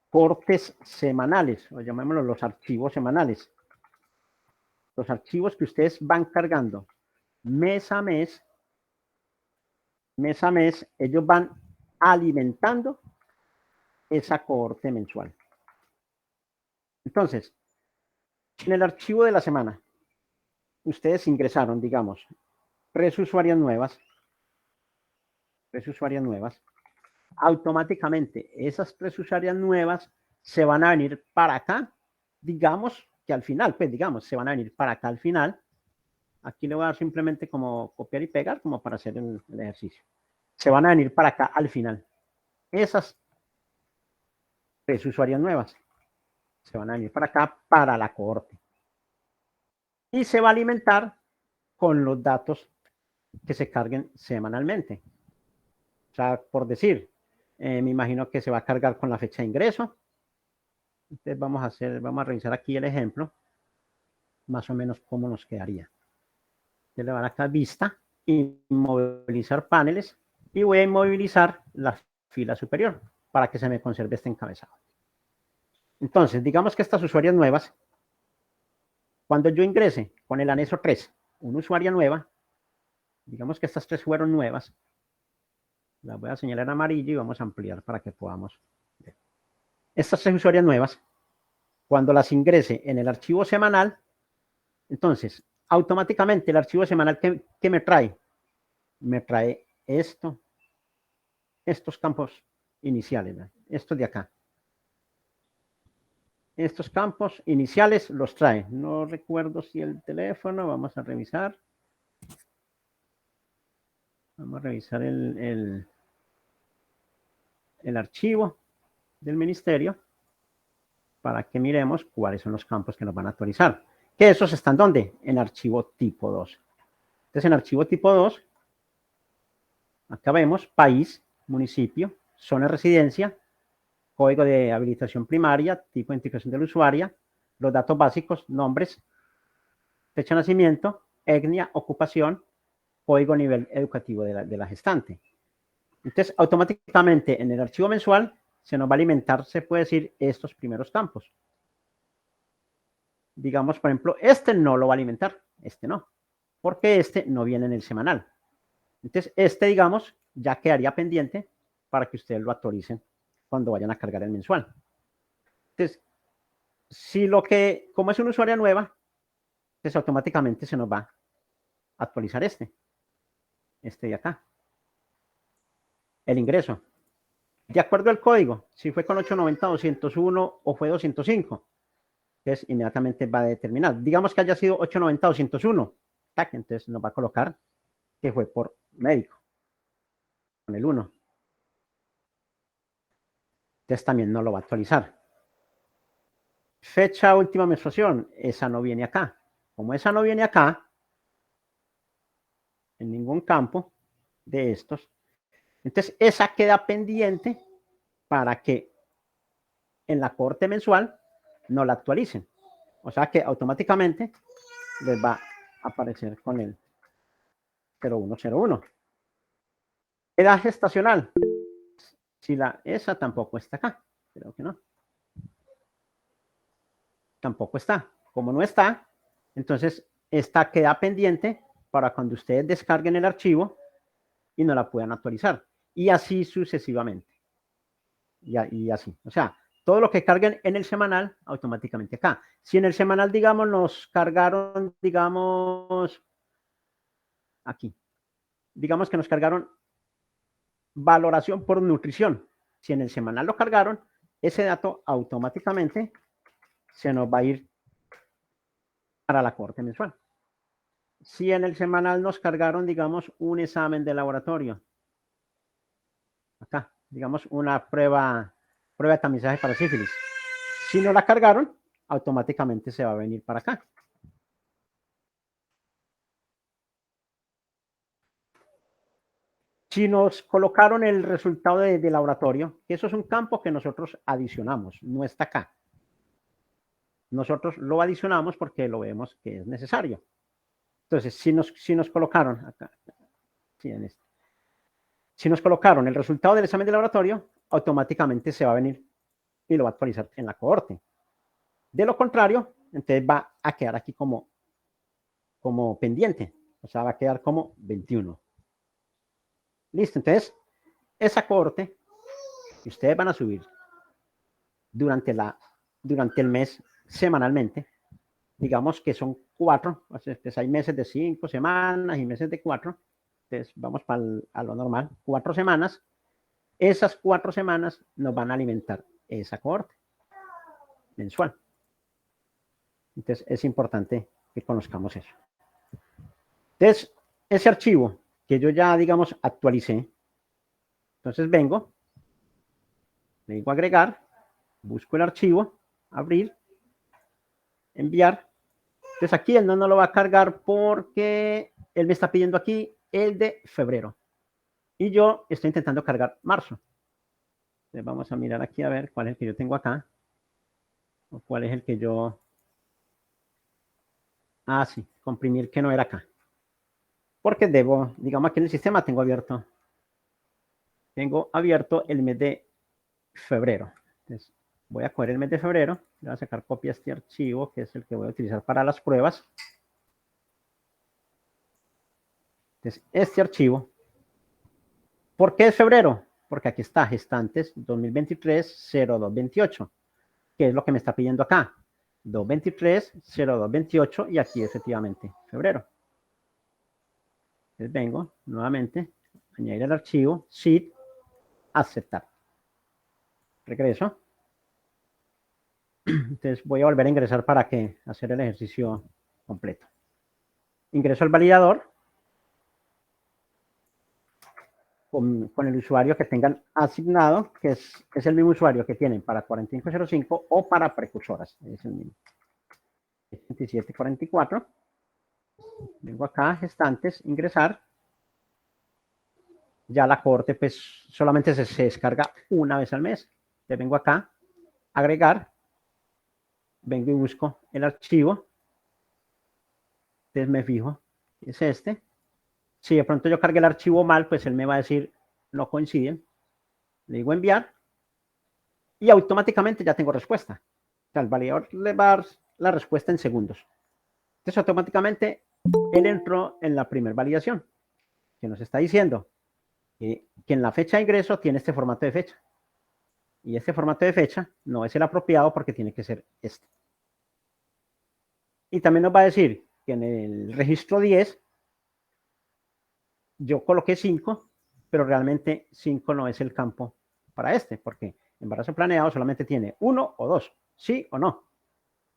cortes semanales, o llamémoslo los archivos semanales. Los archivos que ustedes van cargando mes a mes, ellos van alimentando esa cohorte mensual. Entonces, en el archivo de la semana, ustedes ingresaron, digamos, 3 usuarias nuevas, automáticamente esas 3 usuarias nuevas se van a venir para acá, digamos que al final, pues digamos, se van a venir para acá al final. Aquí le voy a dar simplemente como copiar y pegar, como para hacer el ejercicio. Se van a venir para acá al final. Esas 3 usuarias nuevas se van a venir para acá para la cohorte. Y se va a alimentar con los datos que se carguen semanalmente. O sea, por decir, me imagino que se va a cargar con la fecha de ingreso. Entonces vamos a revisar aquí el ejemplo, más o menos cómo nos quedaría. Yo le voy a dar acá vista, inmovilizar paneles y voy a inmovilizar la fila superior para que se me conserve este encabezado. Entonces, digamos que estas usuarias nuevas, cuando yo ingrese con el anexo 3, una usuaria nueva, digamos que estas 3 fueron nuevas, las voy a señalar en amarillo y vamos a ampliar para que podamos ver. Estas 3 usuarias nuevas, cuando las ingrese en el archivo semanal, entonces, automáticamente el archivo semanal que me trae esto, estos campos iniciales, ¿no? Estos de acá. Estos campos iniciales los trae. No recuerdo si el teléfono, vamos a revisar. Vamos a revisar el archivo del ministerio para que miremos cuáles son los campos que nos van a actualizar. Que esos están ¿dónde? En archivo tipo 2. Entonces, en archivo tipo 2, acá vemos país, municipio, zona de residencia, código de habilitación primaria, tipo de identificación del usuario, los datos básicos, nombres, fecha de nacimiento, etnia, ocupación, código nivel educativo de la gestante. Entonces, automáticamente en el archivo mensual se nos va a alimentar, se puede decir, estos primeros campos. Digamos, por ejemplo, este no lo va a alimentar, este no, porque este no viene en el semanal. Entonces, este, digamos, ya quedaría pendiente para que ustedes lo actualicen cuando vayan a cargar el mensual. Entonces, si como es una usuaria nueva, pues automáticamente se nos va a actualizar este de acá, el ingreso. De acuerdo al código, si fue con 890.201 o fue 205, entonces inmediatamente va a determinar. Digamos que haya sido 890.201, entonces nos va a colocar que fue por médico, con el 1. Entonces también no lo va a actualizar. Fecha última menstruación, esa no viene acá. Como esa no viene acá, en ningún campo de estos, entonces esa queda pendiente para que en la corte mensual no la actualicen. O sea que automáticamente les va a aparecer con el 0101. Edad gestacional. Si esa tampoco está acá. Creo que no. Tampoco está. Como no está, entonces esta queda pendiente para cuando ustedes descarguen el archivo y no la puedan actualizar. Y así sucesivamente. Y así. O sea, todo lo que carguen en el semanal, automáticamente acá. Si en el semanal, digamos, nos cargaron, digamos, aquí. Digamos que nos cargaron valoración por nutrición. Si en el semanal lo cargaron, ese dato automáticamente se nos va a ir para la corte mensual. Si en el semanal nos cargaron, digamos, un examen de laboratorio, acá, digamos, una prueba de tamizaje para sífilis. Si no la cargaron, automáticamente se va a venir para acá. Si nos colocaron el resultado de laboratorio, que eso es un campo que nosotros adicionamos, no está acá. Nosotros lo adicionamos porque lo vemos que es necesario. Entonces, si nos colocaron acá, si nos colocaron el resultado del examen de laboratorio, automáticamente se va a venir y lo va a actualizar en la cohorte. De lo contrario, entonces va a quedar aquí como pendiente, o sea, va a quedar como 21. Listo, entonces, esa cohorte que ustedes van a subir durante el mes semanalmente, digamos que son 4, pues hay meses de 5 semanas y meses de 4, entonces vamos a lo normal, 4 semanas, esas 4 semanas nos van a alimentar esa cohorte mensual. Entonces es importante que conozcamos eso. Entonces, ese archivo que yo ya, digamos, actualicé, entonces vengo, le digo agregar, busco el archivo, abrir, enviar. Entonces aquí él no lo va a cargar porque él me está pidiendo aquí el de febrero Y yo estoy intentando cargar marzo. Entonces vamos a mirar aquí a ver cuál es el que yo tengo acá. O cuál es el que yo... Ah, sí, comprimir que no era acá. Porque debo, digamos aquí en el sistema tengo abierto el mes de febrero. Entonces voy a coger el mes de febrero, voy a sacar copia de este archivo, que es el que voy a utilizar para las pruebas. Entonces, este archivo, ¿por qué es febrero? Porque aquí está gestantes 2023-0228, que es lo que me está pidiendo acá. 223-0228 y aquí efectivamente febrero. Entonces vengo nuevamente, añadir el archivo, sheet, aceptar. Regreso. Entonces voy a volver a ingresar para que hacer el ejercicio completo. Ingreso al validador con el usuario que tengan asignado, que es el mismo usuario que tienen para 4505 o para precursoras. Es el mismo. 2744. Vengo acá, gestantes, ingresar. Ya la corte pues solamente se descarga una vez al mes. Le vengo acá, agregar, vengo y busco el archivo. Entonces me fijo, es este. Si de pronto yo cargué el archivo mal, pues él me va a decir no coinciden. Le digo enviar y automáticamente ya tengo respuesta. O sea, el validador le va a dar la respuesta en segundos. Entonces automáticamente él entró en la primera validación, que nos está diciendo que en la fecha de ingreso tiene este formato de fecha. Y este formato de fecha no es el apropiado porque tiene que ser este. Y también nos va a decir que en el registro 10 yo coloqué 5, pero realmente 5 no es el campo para este, porque embarazo planeado solamente tiene 1 o 2, sí o no.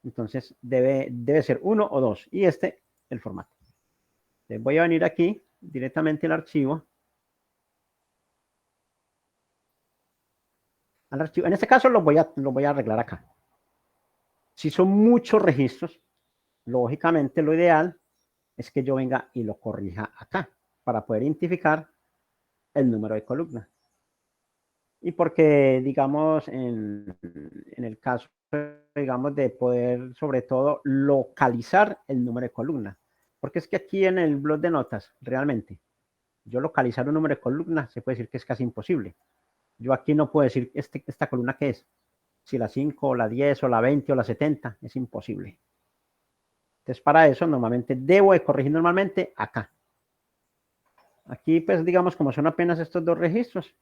Entonces debe ser 1 o 2 y este el formato. Entonces voy a venir aquí directamente al archivo. En este caso lo voy a arreglar acá. Si son muchos registros, lógicamente lo ideal es que yo venga y lo corrija acá para poder identificar el número de columna. Y porque, digamos, en el caso, digamos, de poder, sobre todo, localizar el número de columna. Porque es que aquí en el blog de notas, realmente, yo localizar un número de columna, se puede decir que es casi imposible. Yo aquí no puedo decir esta columna qué es. Si la 5, o la 10, o la 20, o la 70, es imposible. Entonces, para eso, normalmente, debo de corregir normalmente acá. Aquí, pues, digamos, como son apenas estos dos registros,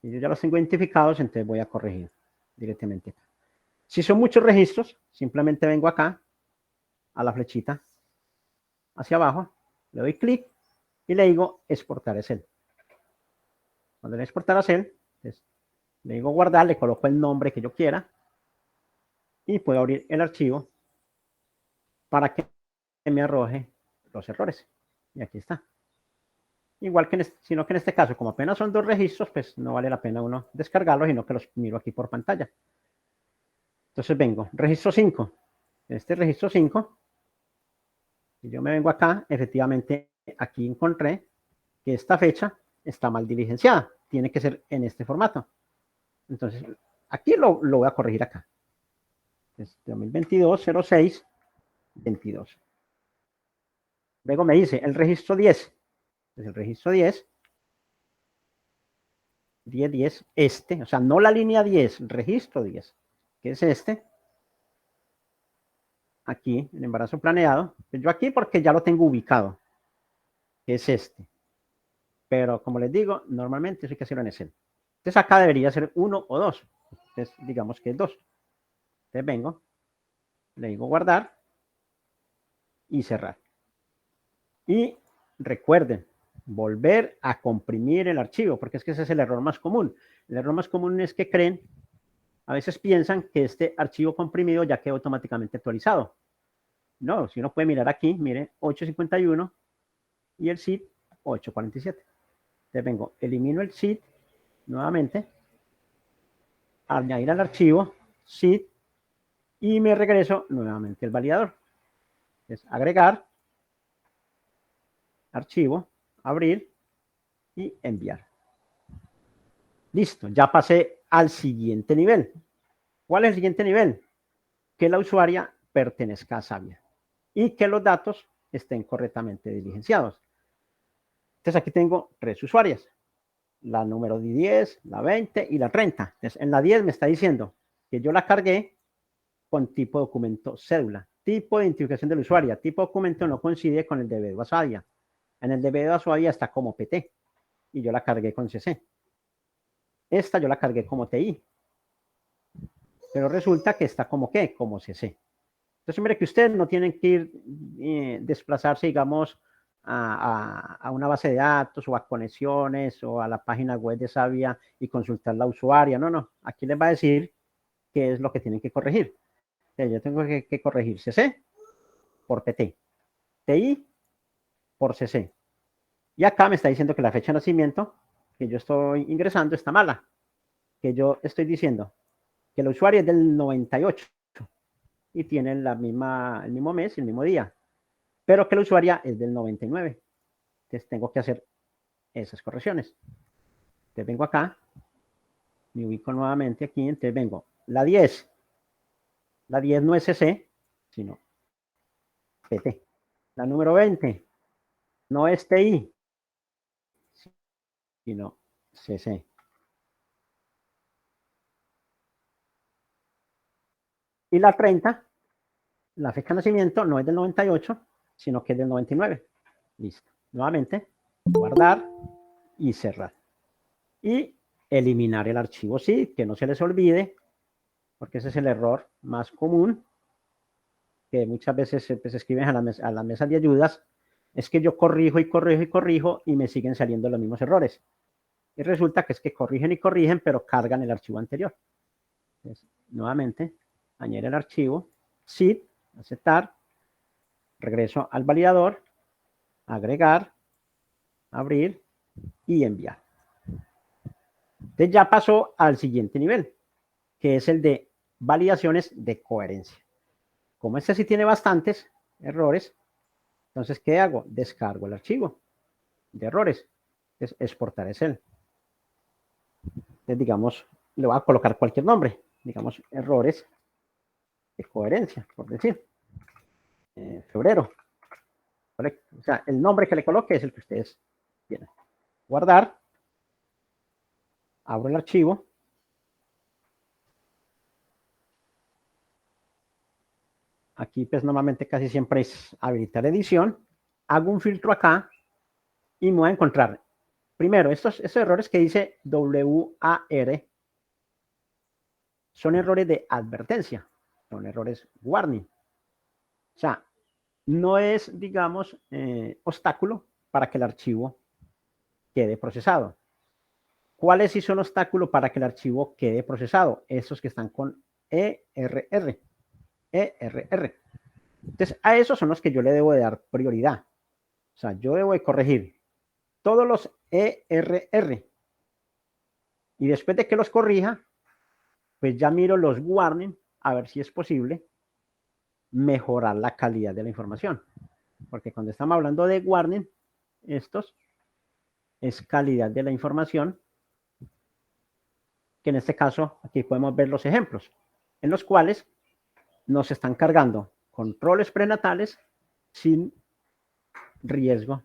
y yo ya los tengo identificados, entonces voy a corregir directamente. Si son muchos registros, simplemente vengo acá, a la flechita, hacia abajo, le doy clic y le digo exportar a Excel. Cuando le exportar a Excel, pues, le digo guardar, le coloco el nombre que yo quiera y puedo abrir el archivo para que me arroje los errores. Y aquí está. Igual que sino que en este caso, como apenas son dos registros, pues no vale la pena uno descargarlos, sino que los miro aquí por pantalla. Entonces vengo, registro 5. Este registro 5, si yo me vengo acá, efectivamente aquí encontré que esta fecha está mal diligenciada. Tiene que ser en este formato. Entonces, aquí lo voy a corregir acá. Es 2022-06-22. Luego me dice el registro 10. Entonces, el registro 10, 10, este, o sea, no la línea 10, registro 10, que es este. Aquí, el embarazo planeado. Yo aquí porque ya lo tengo ubicado, que es este. Pero como les digo, normalmente eso hay que hacerlo en Excel. Entonces acá debería ser 1 o 2. Entonces digamos que es 2. Entonces vengo, le digo guardar y cerrar. Y recuerden, volver a comprimir el archivo, porque es que ese es el error más común. El error más común es que creen, a veces piensan que este archivo comprimido ya quedó automáticamente actualizado. No, si uno puede mirar aquí, mire, 851 y el zip 847. Entonces vengo, elimino el zip nuevamente, añadir al archivo, zip, y me regreso nuevamente al validador. Es agregar, archivo, abrir, y enviar. Listo, ya pasé al siguiente nivel. ¿Cuál es el siguiente nivel? Que la usuaria pertenezca a Sabia y que los datos estén correctamente diligenciados. Entonces aquí tengo 3 usuarias, la número 10, la 20 y la 30. Entonces en la 10 me está diciendo que yo la cargué con tipo documento cédula, tipo de identificación del usuario, tipo documento no coincide con el debido a Sabia. En el debido a Sabia está como PT y yo la cargué con CC. Esta yo la cargué como TI, pero resulta que está como ¿qué? Como CC. Entonces, mire que ustedes no tienen que ir, desplazarse, digamos, a una base de datos o a conexiones o a la página web de Sabia y consultar la usuaria. No, no. Aquí les va a decir qué es lo que tienen que corregir. Entonces, yo tengo que corregir CC por PT, TI por CC. Y acá me está diciendo que la fecha de nacimiento que yo estoy ingresando está mala. Que yo estoy diciendo que el usuario es del 98 y tiene el mismo mes, el mismo día, pero que la usuaria es del 99. Entonces tengo que hacer esas correcciones. Entonces vengo acá, me ubico nuevamente aquí, entonces vengo, la 10 no es CC, sino PT. La número 20 no es TI, sino CC. Y la 30, la fecha de nacimiento no es del 98, sino que es del 99. Listo. Nuevamente, guardar y cerrar. Y eliminar el archivo zip, que no se les olvide, porque ese es el error más común, que muchas veces se escriben a las mesas de ayudas, es que yo corrijo y corrijo y corrijo y me siguen saliendo los mismos errores. Y resulta que es que corrigen y corrigen, pero cargan el archivo anterior. Entonces, nuevamente, añadir el archivo, zip, aceptar, regreso al validador, agregar, abrir y enviar. Entonces ya pasó al siguiente nivel, que es el de validaciones de coherencia. Como este sí tiene bastantes errores, entonces, ¿qué hago? Descargo el archivo de errores. Entonces, exportar es él. Entonces, digamos, le voy a colocar cualquier nombre. Digamos, errores de coherencia, por decir. Febrero. O sea, el nombre que le coloque es el que ustedes tienen. Guardar. Abro el archivo. Aquí, pues, normalmente casi siempre es habilitar edición. Hago un filtro acá y me voy a encontrar. Primero, estos errores que dice WAR son errores de advertencia. Son errores warning. O sea, no es, digamos, obstáculo para que el archivo quede procesado. ¿Cuáles sí son obstáculos para que el archivo quede procesado? Esos que están con ERR. ERR. Entonces, a esos son los que yo le debo de dar prioridad. O sea, yo debo de corregir todos los ERR. Y después de que los corrija, pues ya miro los warning a ver si es posible mejorar la calidad de la información. Porque cuando estamos hablando de warning, estos es calidad de la información, que en este caso aquí podemos ver los ejemplos, en los cuales nos están cargando controles prenatales sin riesgo,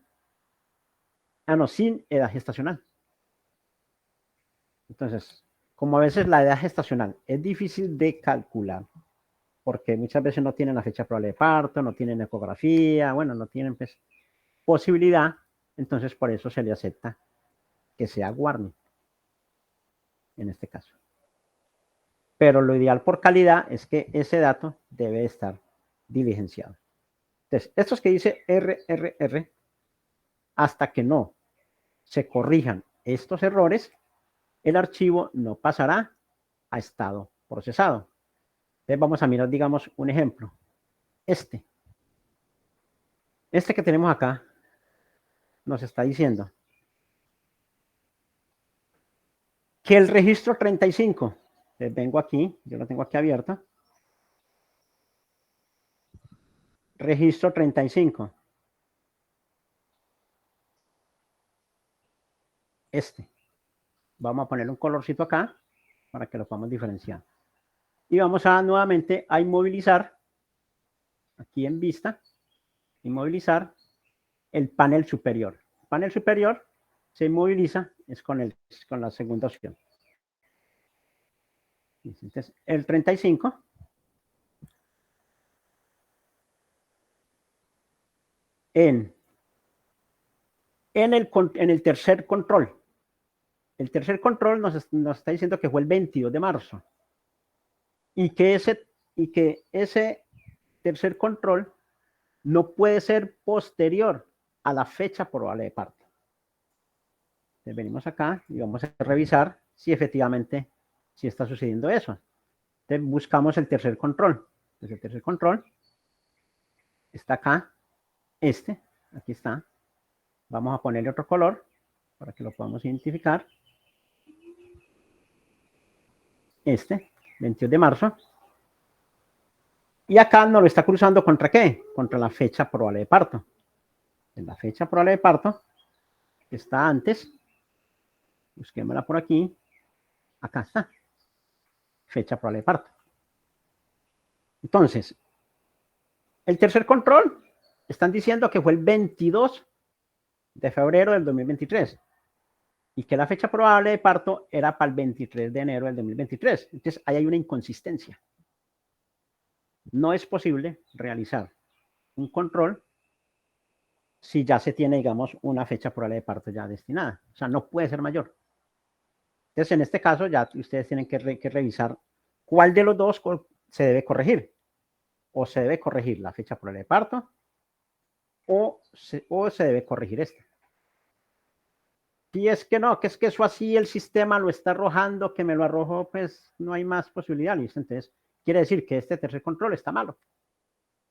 sin edad gestacional. Entonces, como a veces la edad gestacional es difícil de calcular, porque muchas veces no tienen la fecha probable de parto, no tienen ecografía, bueno, no tienen pues, posibilidad, entonces por eso se le acepta que sea warning, en este caso. Pero lo ideal por calidad es que ese dato debe estar diligenciado. Entonces, estos que dice RRR, hasta que no se corrijan estos errores, el archivo no pasará a estado procesado. Entonces, vamos a mirar, digamos, un ejemplo. Este que tenemos acá nos está diciendo que el registro 35, vengo aquí, yo lo tengo aquí abierto, registro 35, este. Vamos a ponerle un colorcito acá para que lo podamos diferenciar. Y vamos a nuevamente a inmovilizar, aquí en vista, inmovilizar el panel superior. El panel superior se inmoviliza, es con la segunda opción. Entonces, el 35 en el tercer control. El tercer control nos está diciendo que fue el 22 de marzo. Y que ese tercer control no puede ser posterior a la fecha probable de parto. Entonces venimos acá y vamos a revisar si efectivamente si está sucediendo eso. Entonces buscamos el tercer control. Entonces el tercer control está acá, aquí está. Vamos a ponerle otro color para que lo podamos identificar. 22 de marzo. Y acá nos lo está cruzando ¿contra qué? Contra la fecha probable de parto. En la fecha probable de parto, que está antes, busquémosla por aquí, acá está, fecha probable de parto. Entonces, el tercer control, están diciendo que fue el 22 de febrero del 2023 y que la fecha probable de parto era para el 23 de enero del 2023. Entonces, ahí hay una inconsistencia. No es posible realizar un control si ya se tiene, digamos, una fecha probable de parto ya destinada. O sea, no puede ser mayor. Entonces, en este caso, ya ustedes tienen que revisar cuál de los dos se debe corregir. O se debe corregir la fecha probable de parto, o se debe corregir esta. Si es que no, que es que eso así el sistema lo está arrojando, que me lo arrojó, pues no hay más posibilidad. ¿Listo? Entonces, quiere decir que este tercer control está malo.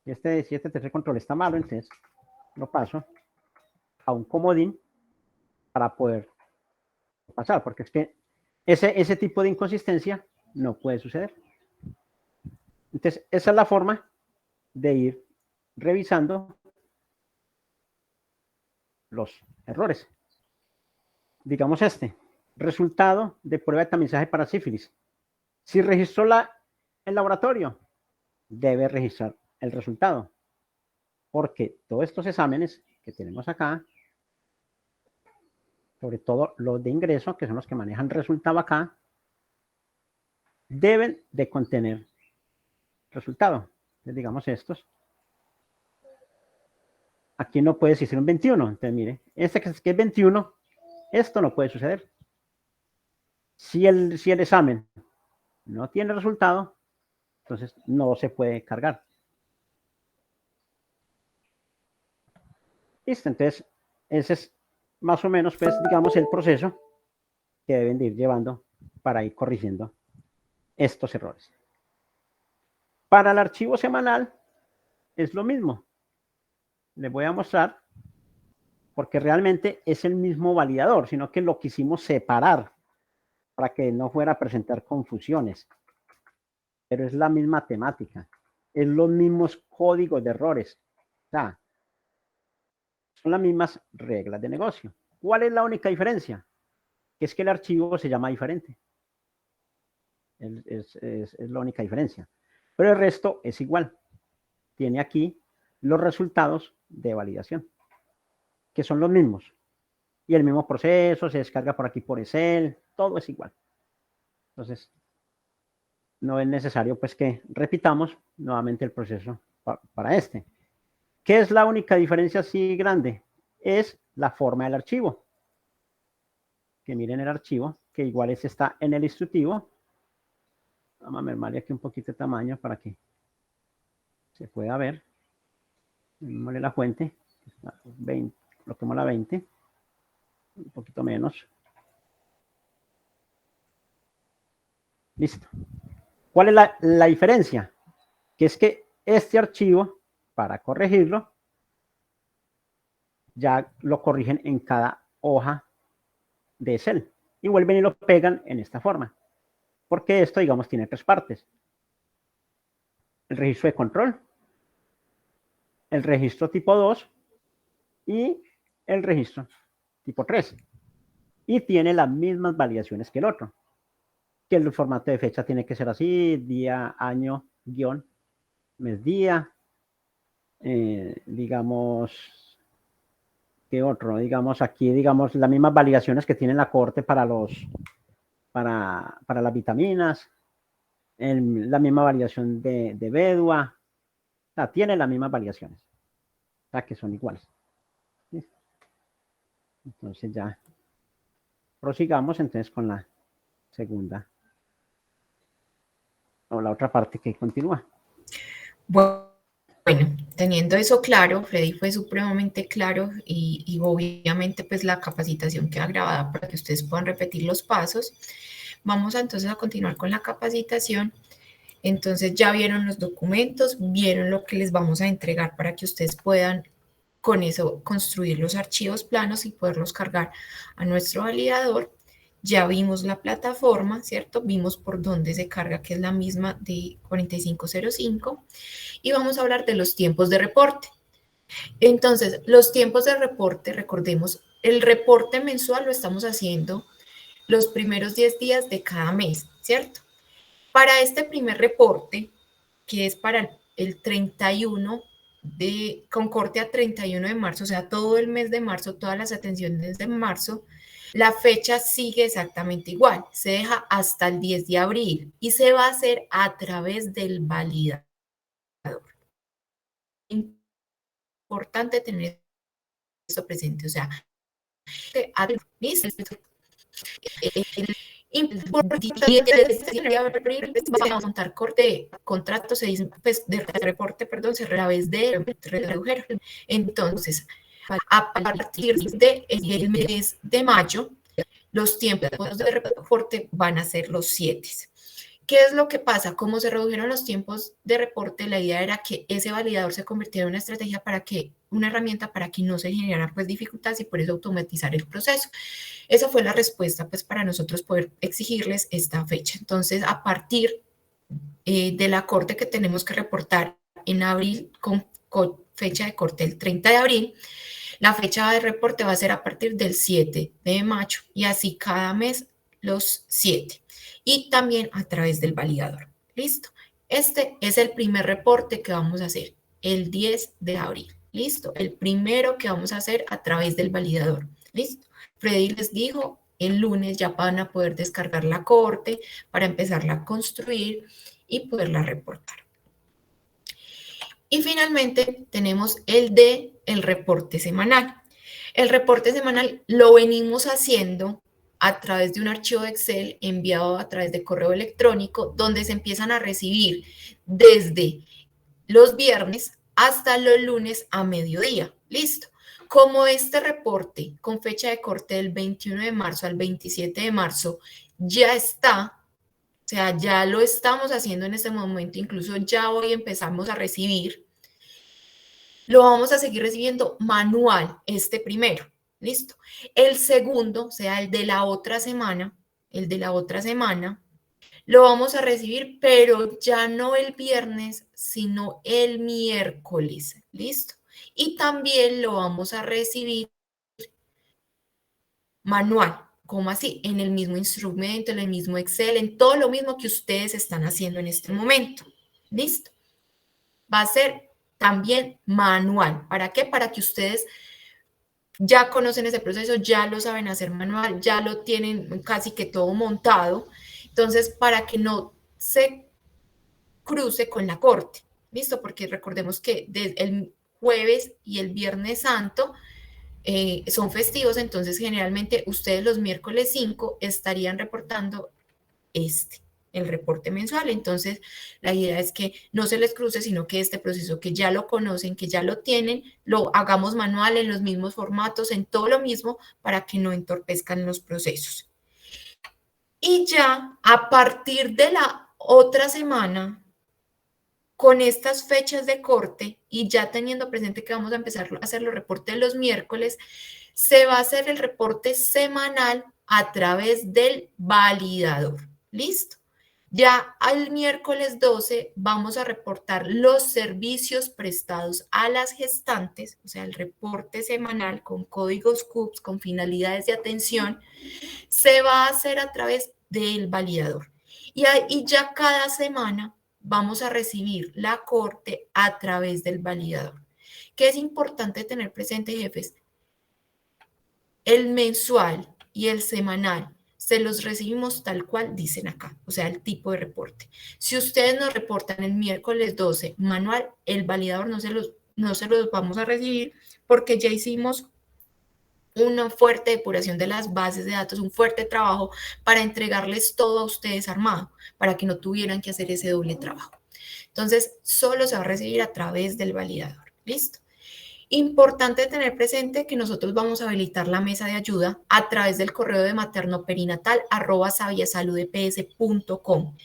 Si este tercer control está malo, entonces lo paso a un comodín para poder pasar, porque es que ese tipo de inconsistencia no puede suceder. Entonces, esa es la forma de ir revisando los errores. Digamos resultado de prueba de tamizaje para sífilis. Si registró el laboratorio, debe registrar el resultado, porque todos estos exámenes que tenemos acá, sobre todo los de ingreso, que son los que manejan resultado acá, deben de contener resultado. Entonces, digamos estos. Aquí no puede existir un 21. Entonces, mire, que es 21, esto no puede suceder. Si el examen no tiene resultado, entonces no se puede cargar. Listo, entonces ese es más o menos, pues, digamos, el proceso que deben de ir llevando para ir corrigiendo estos errores. Para el archivo semanal es lo mismo. Les voy a mostrar, porque realmente es el mismo validador, sino que lo quisimos separar para que no fuera a presentar confusiones. Pero es la misma temática, es los mismos códigos de errores. O sea, son las mismas reglas de negocio. ¿Cuál es la única diferencia? Que es que el archivo se llama diferente. Es la única diferencia. Pero el resto es igual. Tiene aquí los resultados de validación, que son los mismos. Y el mismo proceso, se descarga por aquí por Excel, todo es igual. Entonces, no es necesario pues que repitamos nuevamente el proceso para este. ¿Qué es la única diferencia así grande? Es la forma del archivo. Que miren el archivo, que igual está en el instructivo. Vamos a mermarle aquí un poquito de tamaño para que se pueda ver. Démosle la fuente. 20, coloquemos la 20. Un poquito menos. Listo. ¿Cuál es la diferencia? Que es que este archivo, para corregirlo, ya lo corrigen en cada hoja de Excel y vuelven y lo pegan en esta forma. Porque esto, digamos, tiene tres partes. El registro de control, el registro tipo 2 y el registro tipo 3. y tiene las mismas validaciones que el otro. Que el formato de fecha tiene que ser así, día, año, guión, mes, día, digamos, ¿qué otro? Digamos, aquí, digamos, las mismas validaciones que tiene la Corte para las vitaminas, la misma validación de Bedua, o sea, tiene las mismas validaciones, o sea, que son iguales. ¿Sí? Entonces ya prosigamos entonces con la segunda, o la otra parte que continúa. Bueno, teniendo eso claro, Freddy fue supremamente claro y obviamente pues la capacitación queda grabada para que ustedes puedan repetir los pasos. Vamos entonces a continuar con la capacitación. Entonces ya vieron los documentos, vieron lo que les vamos a entregar para que ustedes puedan con eso construir los archivos planos y poderlos cargar a nuestro validador. Ya vimos la plataforma, ¿cierto? Vimos por dónde se carga, que es la misma de 4505. Y vamos a hablar de los tiempos de reporte. Entonces, los tiempos de reporte, recordemos, el reporte mensual lo estamos haciendo los primeros 10 días de cada mes, ¿cierto? Para este primer reporte, que es para el 31 con corte a 31 de marzo, o sea, todo el mes de marzo, todas las atenciones de marzo, la fecha sigue exactamente igual, se deja hasta el 10 de abril y se va a hacer a través del validador. Importante tener esto presente, o sea, vamos a montar corte, contrato, pues, de reporte, perdón, se través de redujeron. Entonces, a partir del mes de mayo, los tiempos de reporte van a ser los 7. ¿Qué es lo que pasa? Como se redujeron los tiempos de reporte, la idea era que ese validador se convirtiera en una estrategia una herramienta para que no se generaran pues dificultades y por eso automatizar el proceso. Esa fue la respuesta pues para nosotros poder exigirles esta fecha. Entonces, a partir de la corte que tenemos que reportar en abril con fecha de corte el 30 de abril, la fecha de reporte va a ser a partir del 7 de mayo y así cada mes los 7 y también a través del validador. ¿Listo? Este es el primer reporte que vamos a hacer el 10 de abril. ¿Listo? El primero que vamos a hacer a través del validador. ¿Listo? Freddy les dijo, el lunes ya van a poder descargar la corte para empezarla a construir y poderla reportar. Y finalmente tenemos el reporte semanal. El reporte semanal lo venimos haciendo a través de un archivo de Excel enviado a través de correo electrónico, donde se empiezan a recibir desde los viernes hasta los lunes a mediodía. Listo. Como este reporte con fecha de corte del 21 de marzo al 27 de marzo ya está, o sea, ya lo estamos haciendo en este momento, incluso ya hoy empezamos a recibir, lo vamos a seguir recibiendo manual, este primero, ¿listo? El segundo, o sea, el de la otra semana, lo vamos a recibir, pero ya no el viernes, sino el miércoles, ¿listo? Y también lo vamos a recibir manual, como así, en el mismo instrumento, en el mismo Excel, en todo lo mismo que ustedes están haciendo en este momento, ¿listo? Va a ser también manual. ¿Para qué? Para que ustedes ya conocen ese proceso, ya lo saben hacer manual, ya lo tienen casi que todo montado. Entonces, para que no se cruce con la corte, ¿listo? Porque recordemos que el jueves y el viernes santo son festivos, entonces generalmente ustedes los miércoles 5 estarían reportando el reporte mensual. Entonces, la idea es que no se les cruce, sino que este proceso que ya lo conocen, que ya lo tienen, lo hagamos manual en los mismos formatos, en todo lo mismo, para que no entorpezcan los procesos. Y ya a partir de la otra semana, con estas fechas de corte y ya teniendo presente que vamos a empezar a hacer los reportes los miércoles, se va a hacer el reporte semanal a través del validador. ¿Listo? Ya al miércoles 12 vamos a reportar los servicios prestados a las gestantes, o sea, el reporte semanal con códigos CUPS, con finalidades de atención, se va a hacer a través del validador. Y ya cada semana vamos a recibir la corte a través del validador. ¿Qué es importante tener presente, jefes? El mensual y el semanal se los recibimos tal cual dicen acá, o sea, el tipo de reporte. Si ustedes nos reportan el miércoles 12 manual, el validador no se los vamos a recibir porque ya hicimos una fuerte depuración de las bases de datos, un fuerte trabajo para entregarles todo a ustedes armado, para que no tuvieran que hacer ese doble trabajo. Entonces, solo se va a recibir a través del validador. ¿Listo? Importante tener presente que nosotros vamos a habilitar la mesa de ayuda a través del correo de maternoperinatal@sabiasaludeps.com.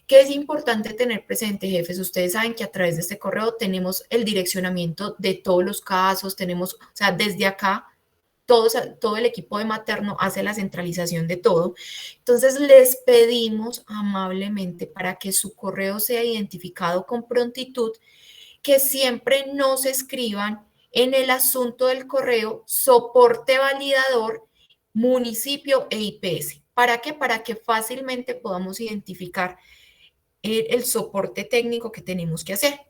¿Qué es importante tener presente, jefes? Ustedes saben que a través de este correo tenemos el direccionamiento de todos los casos, tenemos, o sea, desde acá todo el equipo de materno hace la centralización de todo. Entonces, les pedimos amablemente para que su correo sea identificado con prontitud, que siempre nos escriban en el asunto del correo soporte validador, municipio e IPS. ¿Para qué? Para que fácilmente podamos identificar el soporte técnico que tenemos que hacer.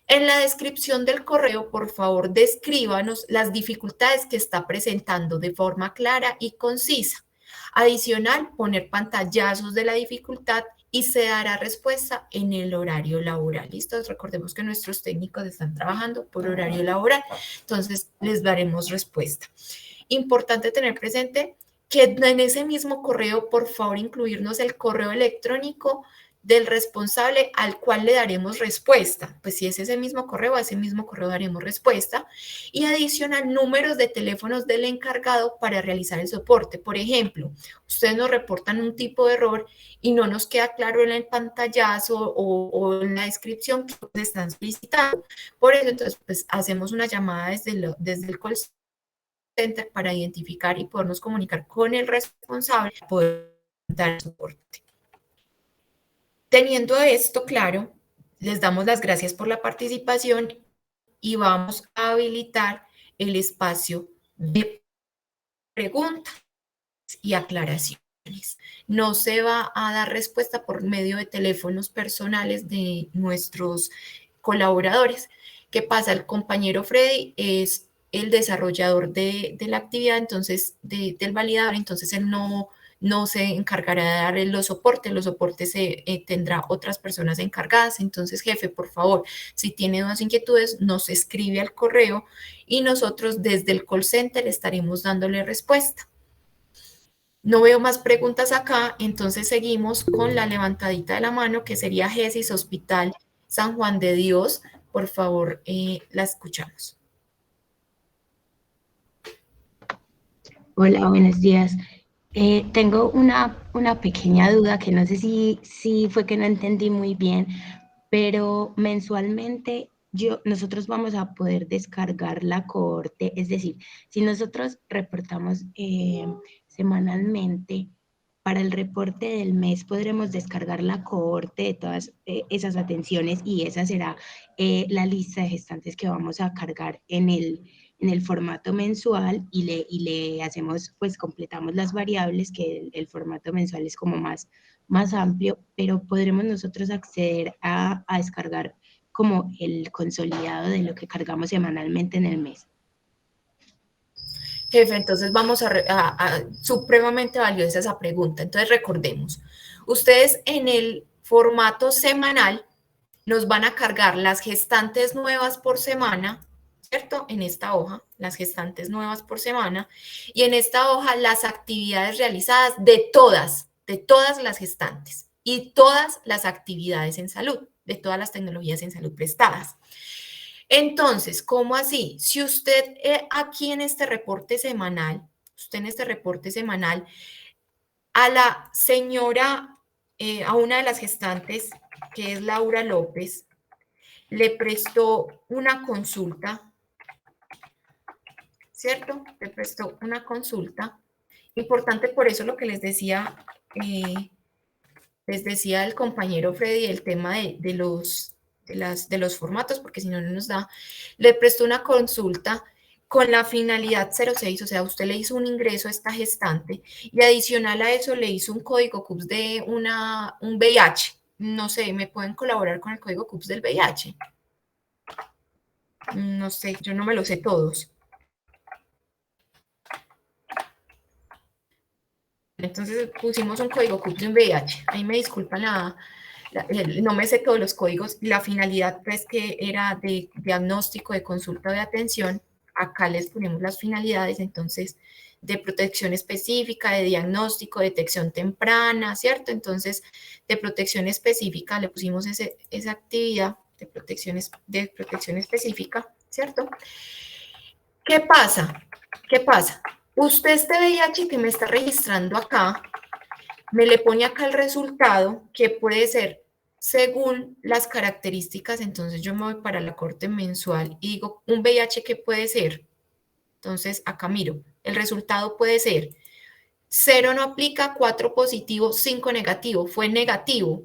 En la descripción del correo, por favor, descríbanos las dificultades que está presentando de forma clara y concisa. Adicional, poner pantallazos de la dificultad y se dará respuesta en el horario laboral. ¿Listo? Recordemos que nuestros técnicos están trabajando por horario laboral, entonces les daremos respuesta. Importante tener presente que en ese mismo correo, por favor, incluirnos el correo electrónico del responsable al cual le daremos respuesta. Pues si es ese mismo correo, a ese mismo correo daremos respuesta. Y adicional, números de teléfonos del encargado para realizar el soporte. Por ejemplo, ustedes nos reportan un tipo de error y no nos queda claro en el pantallazo o en la descripción que están solicitando. Por eso, entonces, pues hacemos una llamada desde el call center para identificar y podernos comunicar con el responsable para poder dar el soporte. Teniendo esto claro, les damos las gracias por la participación y vamos a habilitar el espacio de preguntas y aclaraciones. No se va a dar respuesta por medio de teléfonos personales de nuestros colaboradores. ¿Qué pasa? El compañero Freddy es el desarrollador de la actividad, entonces, del validador, entonces él no se encargará de dar los soportes tendrá otras personas encargadas. Entonces, jefe, por favor, si tiene dudas o inquietudes, nos escribe al correo y nosotros desde el call center estaremos dándole respuesta. No veo más preguntas acá, entonces seguimos con la levantadita de la mano, que sería GESIS Hospital San Juan de Dios. Por favor, la escuchamos. Hola, buenos días. Tengo una pequeña duda que no sé si fue que no entendí muy bien, pero mensualmente nosotros vamos a poder descargar la cohorte, es decir, si nosotros reportamos semanalmente, para el reporte del mes podremos descargar la cohorte de todas esas atenciones y esa será la lista de gestantes que vamos a cargar en el formato mensual y le hacemos, pues completamos las variables, que el formato mensual es como más amplio, pero podremos nosotros acceder a descargar como el consolidado de lo que cargamos semanalmente en el mes. Jefe, entonces vamos supremamente valiosa esa pregunta. Entonces recordemos, ustedes en el formato semanal nos van a cargar las gestantes nuevas por semana, ¿cierto? En esta hoja, las gestantes nuevas por semana, y en esta hoja las actividades realizadas de todas las gestantes y todas las actividades en salud, de todas las tecnologías en salud prestadas. Entonces, ¿cómo así? Si usted aquí en este reporte semanal, a la señora, a una de las gestantes, que es Laura López, le prestó una consulta, ¿cierto? Le prestó una consulta. Importante por eso lo que les decía les decía el compañero Freddy el tema de los formatos, porque si no, no nos da. Le prestó una consulta con la finalidad 06, o sea, usted le hizo un ingreso a esta gestante y adicional a eso le hizo un código CUPS de un VIH. No sé, ¿me pueden colaborar con el código CUPS del VIH? No sé, yo no me lo sé todos. Entonces pusimos un código CUPS de un VIH. Ahí me disculpan no me sé todos los códigos. La finalidad pues que era de diagnóstico, de consulta o de atención. Acá les ponemos las finalidades, entonces, de protección específica, de diagnóstico, detección temprana, ¿cierto? Entonces, de protección específica le pusimos esa actividad de protección específica, ¿cierto? ¿Qué pasa? ¿Qué pasa? Usted este VIH que me está registrando acá, me le pone acá el resultado que puede ser según las características. Entonces yo me voy para la corte mensual y digo, ¿un VIH qué puede ser? Entonces acá miro, el resultado puede ser 0 no aplica, 4 positivo, 5 negativo, fue negativo,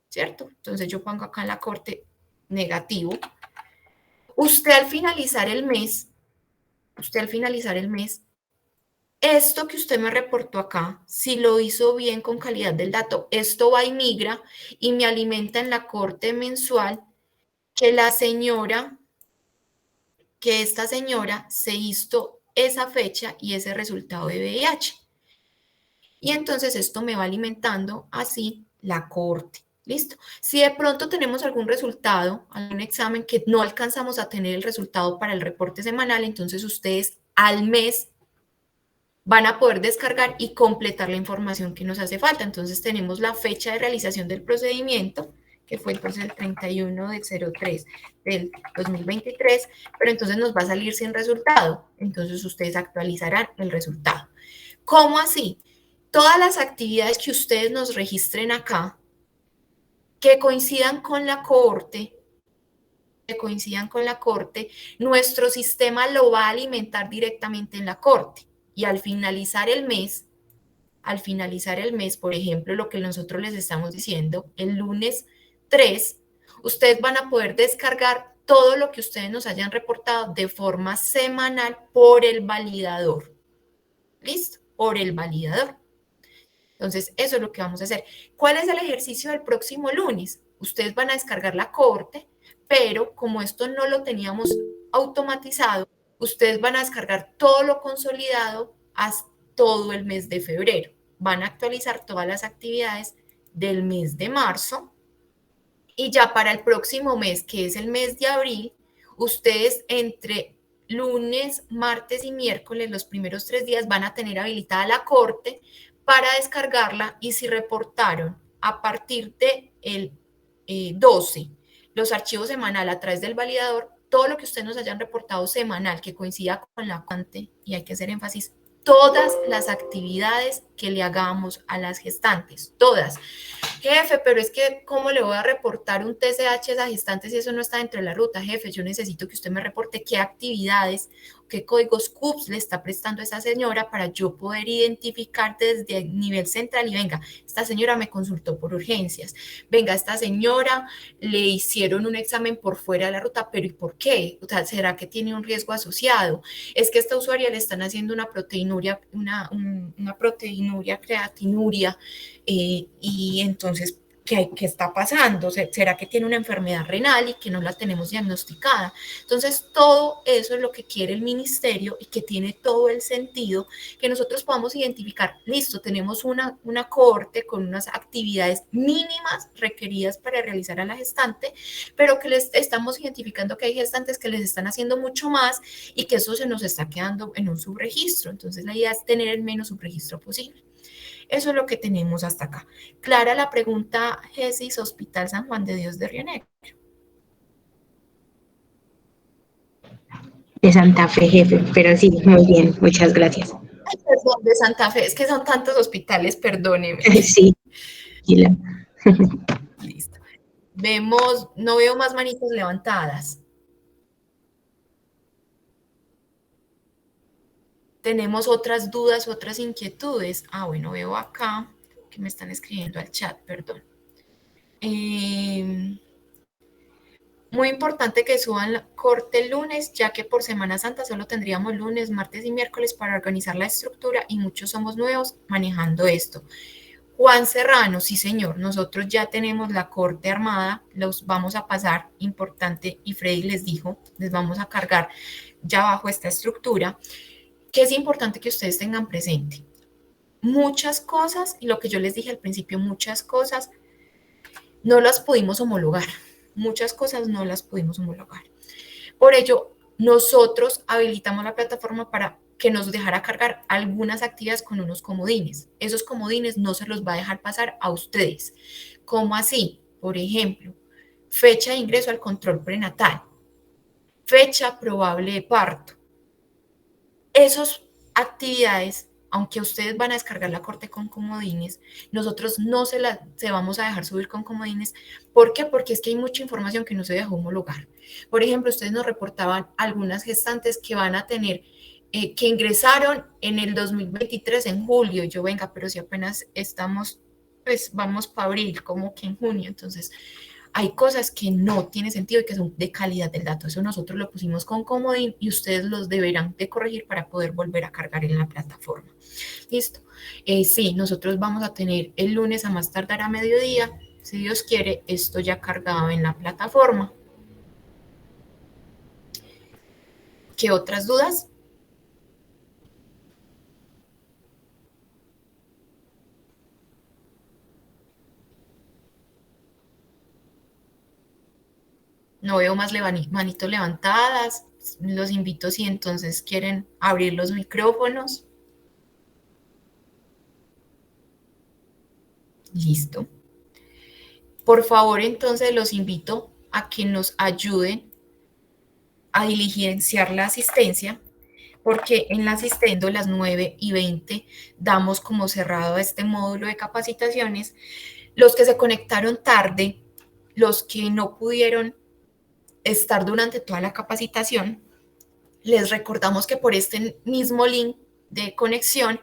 ¿cierto? Entonces yo pongo acá en la corte negativo. Usted al finalizar el mes, esto que usted me reportó acá, si lo hizo bien con calidad del dato, esto va y migra y me alimenta en la corte mensual que esta señora se hizo esa fecha y ese resultado de VIH. Y entonces esto me va alimentando así la corte. ¿Listo? Si de pronto tenemos algún resultado, algún examen que no alcanzamos a tener el resultado para el reporte semanal, entonces ustedes al mes van a poder descargar y completar la información que nos hace falta. Entonces tenemos la fecha de realización del procedimiento, que fue entonces el 31 del 03 del 2023, pero entonces nos va a salir sin resultado. Entonces ustedes actualizarán el resultado. ¿Cómo así? Todas las actividades que ustedes nos registren acá, que coincidan con la cohorte, nuestro sistema lo va a alimentar directamente en la corte. Y al finalizar el mes, por ejemplo, lo que nosotros les estamos diciendo, el lunes 3, ustedes van a poder descargar todo lo que ustedes nos hayan reportado de forma semanal por el validador. ¿Listo? Por el validador. Entonces, eso es lo que vamos a hacer. ¿Cuál es el ejercicio del próximo lunes? Ustedes van a descargar la cohorte, pero como esto no lo teníamos automatizado, ustedes van a descargar todo lo consolidado hasta todo el mes de febrero. Van a actualizar todas las actividades del mes de marzo y ya para el próximo mes, que es el mes de abril, ustedes entre lunes, martes y miércoles, los primeros 3 días, van a tener habilitada la corte para descargarla y si reportaron a partir del 12 los archivos semanal a través del validador, todo lo que ustedes nos hayan reportado semanal que coincida con la vacante, y hay que hacer énfasis, todas las actividades que le hagamos a las gestantes, todas. Jefe, pero es que, ¿cómo le voy a reportar un TSH a esa gestante si eso no está dentro de la ruta? Jefe, yo necesito que usted me reporte qué actividades, qué códigos CUPS le está prestando a esa señora para yo poder identificar desde el nivel central y venga, esta señora me consultó por urgencias, venga, esta señora le hicieron un examen por fuera de la ruta, pero ¿y por qué? O sea, ¿será que tiene un riesgo asociado? Es que a esta usuaria le están haciendo una proteinuria, creatinuria, y entonces, ¿qué está pasando? ¿Será que tiene una enfermedad renal y que no la tenemos diagnosticada? Entonces, todo eso es lo que quiere el ministerio y que tiene todo el sentido que nosotros podamos identificar, listo, tenemos una cohorte con unas actividades mínimas requeridas para realizar a la gestante, pero que les estamos identificando que hay gestantes que les están haciendo mucho más y que eso se nos está quedando en un subregistro. Entonces, la idea es tener el menos subregistro posible. Eso es lo que tenemos hasta acá. Clara la pregunta, GESIS, Hospital San Juan de Dios de Río Negro. De Santa Fe, jefe, pero sí, muy bien, muchas gracias. Ay, perdón, de Santa Fe, es que son tantos hospitales, perdóneme. Sí, Listo. No veo más manitos levantadas. Tenemos otras dudas, otras inquietudes. Bueno, veo acá que me están escribiendo al chat, perdón. Muy importante que suban la corte el lunes, ya que por Semana Santa solo tendríamos lunes, martes y miércoles para organizar la estructura y muchos somos nuevos manejando esto. Juan Serrano, sí señor, nosotros ya tenemos la corte armada, los vamos a pasar, importante, y Freddy les dijo, les vamos a cargar ya bajo esta estructura, que es importante que ustedes tengan presente. Muchas cosas, y lo que yo les dije al principio, muchas cosas no las pudimos homologar, muchas cosas no las pudimos homologar. Por ello, nosotros habilitamos la plataforma para que nos dejara cargar algunas actividades con unos comodines. Esos comodines no se los va a dejar pasar a ustedes. ¿Cómo así? Por ejemplo, fecha de ingreso al control prenatal, fecha probable de parto. Esas actividades, aunque ustedes van a descargar la corte con comodines, nosotros no se vamos a dejar subir con comodines. ¿Por qué? Porque es que hay mucha información que no se dejó homologar. Por ejemplo, ustedes nos reportaban algunas gestantes que van a tener, que ingresaron en el 2023 en julio. Yo, venga, pero si apenas estamos, pues vamos para abril, como que en junio. Entonces, hay cosas que no tienen sentido y que son de calidad del dato. Eso nosotros lo pusimos con comodín y ustedes los deberán de corregir para poder volver a cargar en la plataforma. Listo. Sí, nosotros vamos a tener el lunes a más tardar a mediodía, si Dios quiere, esto ya cargado en la plataforma. ¿Qué otras dudas? No veo más manitos levantadas. Los invito si entonces quieren abrir los micrófonos. Listo. Por favor, entonces los invito a que nos ayuden a diligenciar la asistencia, porque en la asistencia las 9:20 damos como cerrado a este módulo de capacitaciones. Los que se conectaron tarde, los que no pudieron estar durante toda la capacitación, les recordamos que por este mismo link de conexión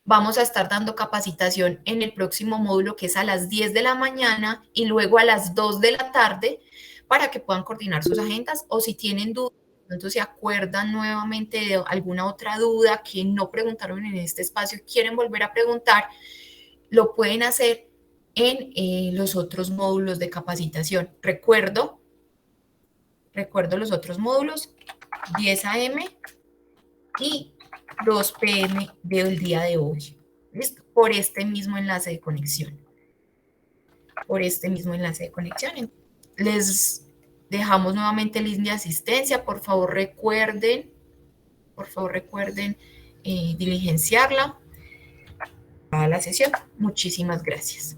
vamos a estar dando capacitación en el próximo módulo, que es a las 10 de la mañana y luego a las 2 de la tarde, para que puedan coordinar sus agendas, o si tienen dudas, entonces se acuerdan nuevamente de alguna otra duda que no preguntaron en este espacio, quieren volver a preguntar, lo pueden hacer en los otros módulos de capacitación. Recuerdo los otros módulos, 10 a.m. y 2 p.m. del día de hoy. ¿Listo? Por este mismo enlace de conexión. Les dejamos nuevamente el link de asistencia. Por favor, recuerden diligenciarla a la sesión. Muchísimas gracias.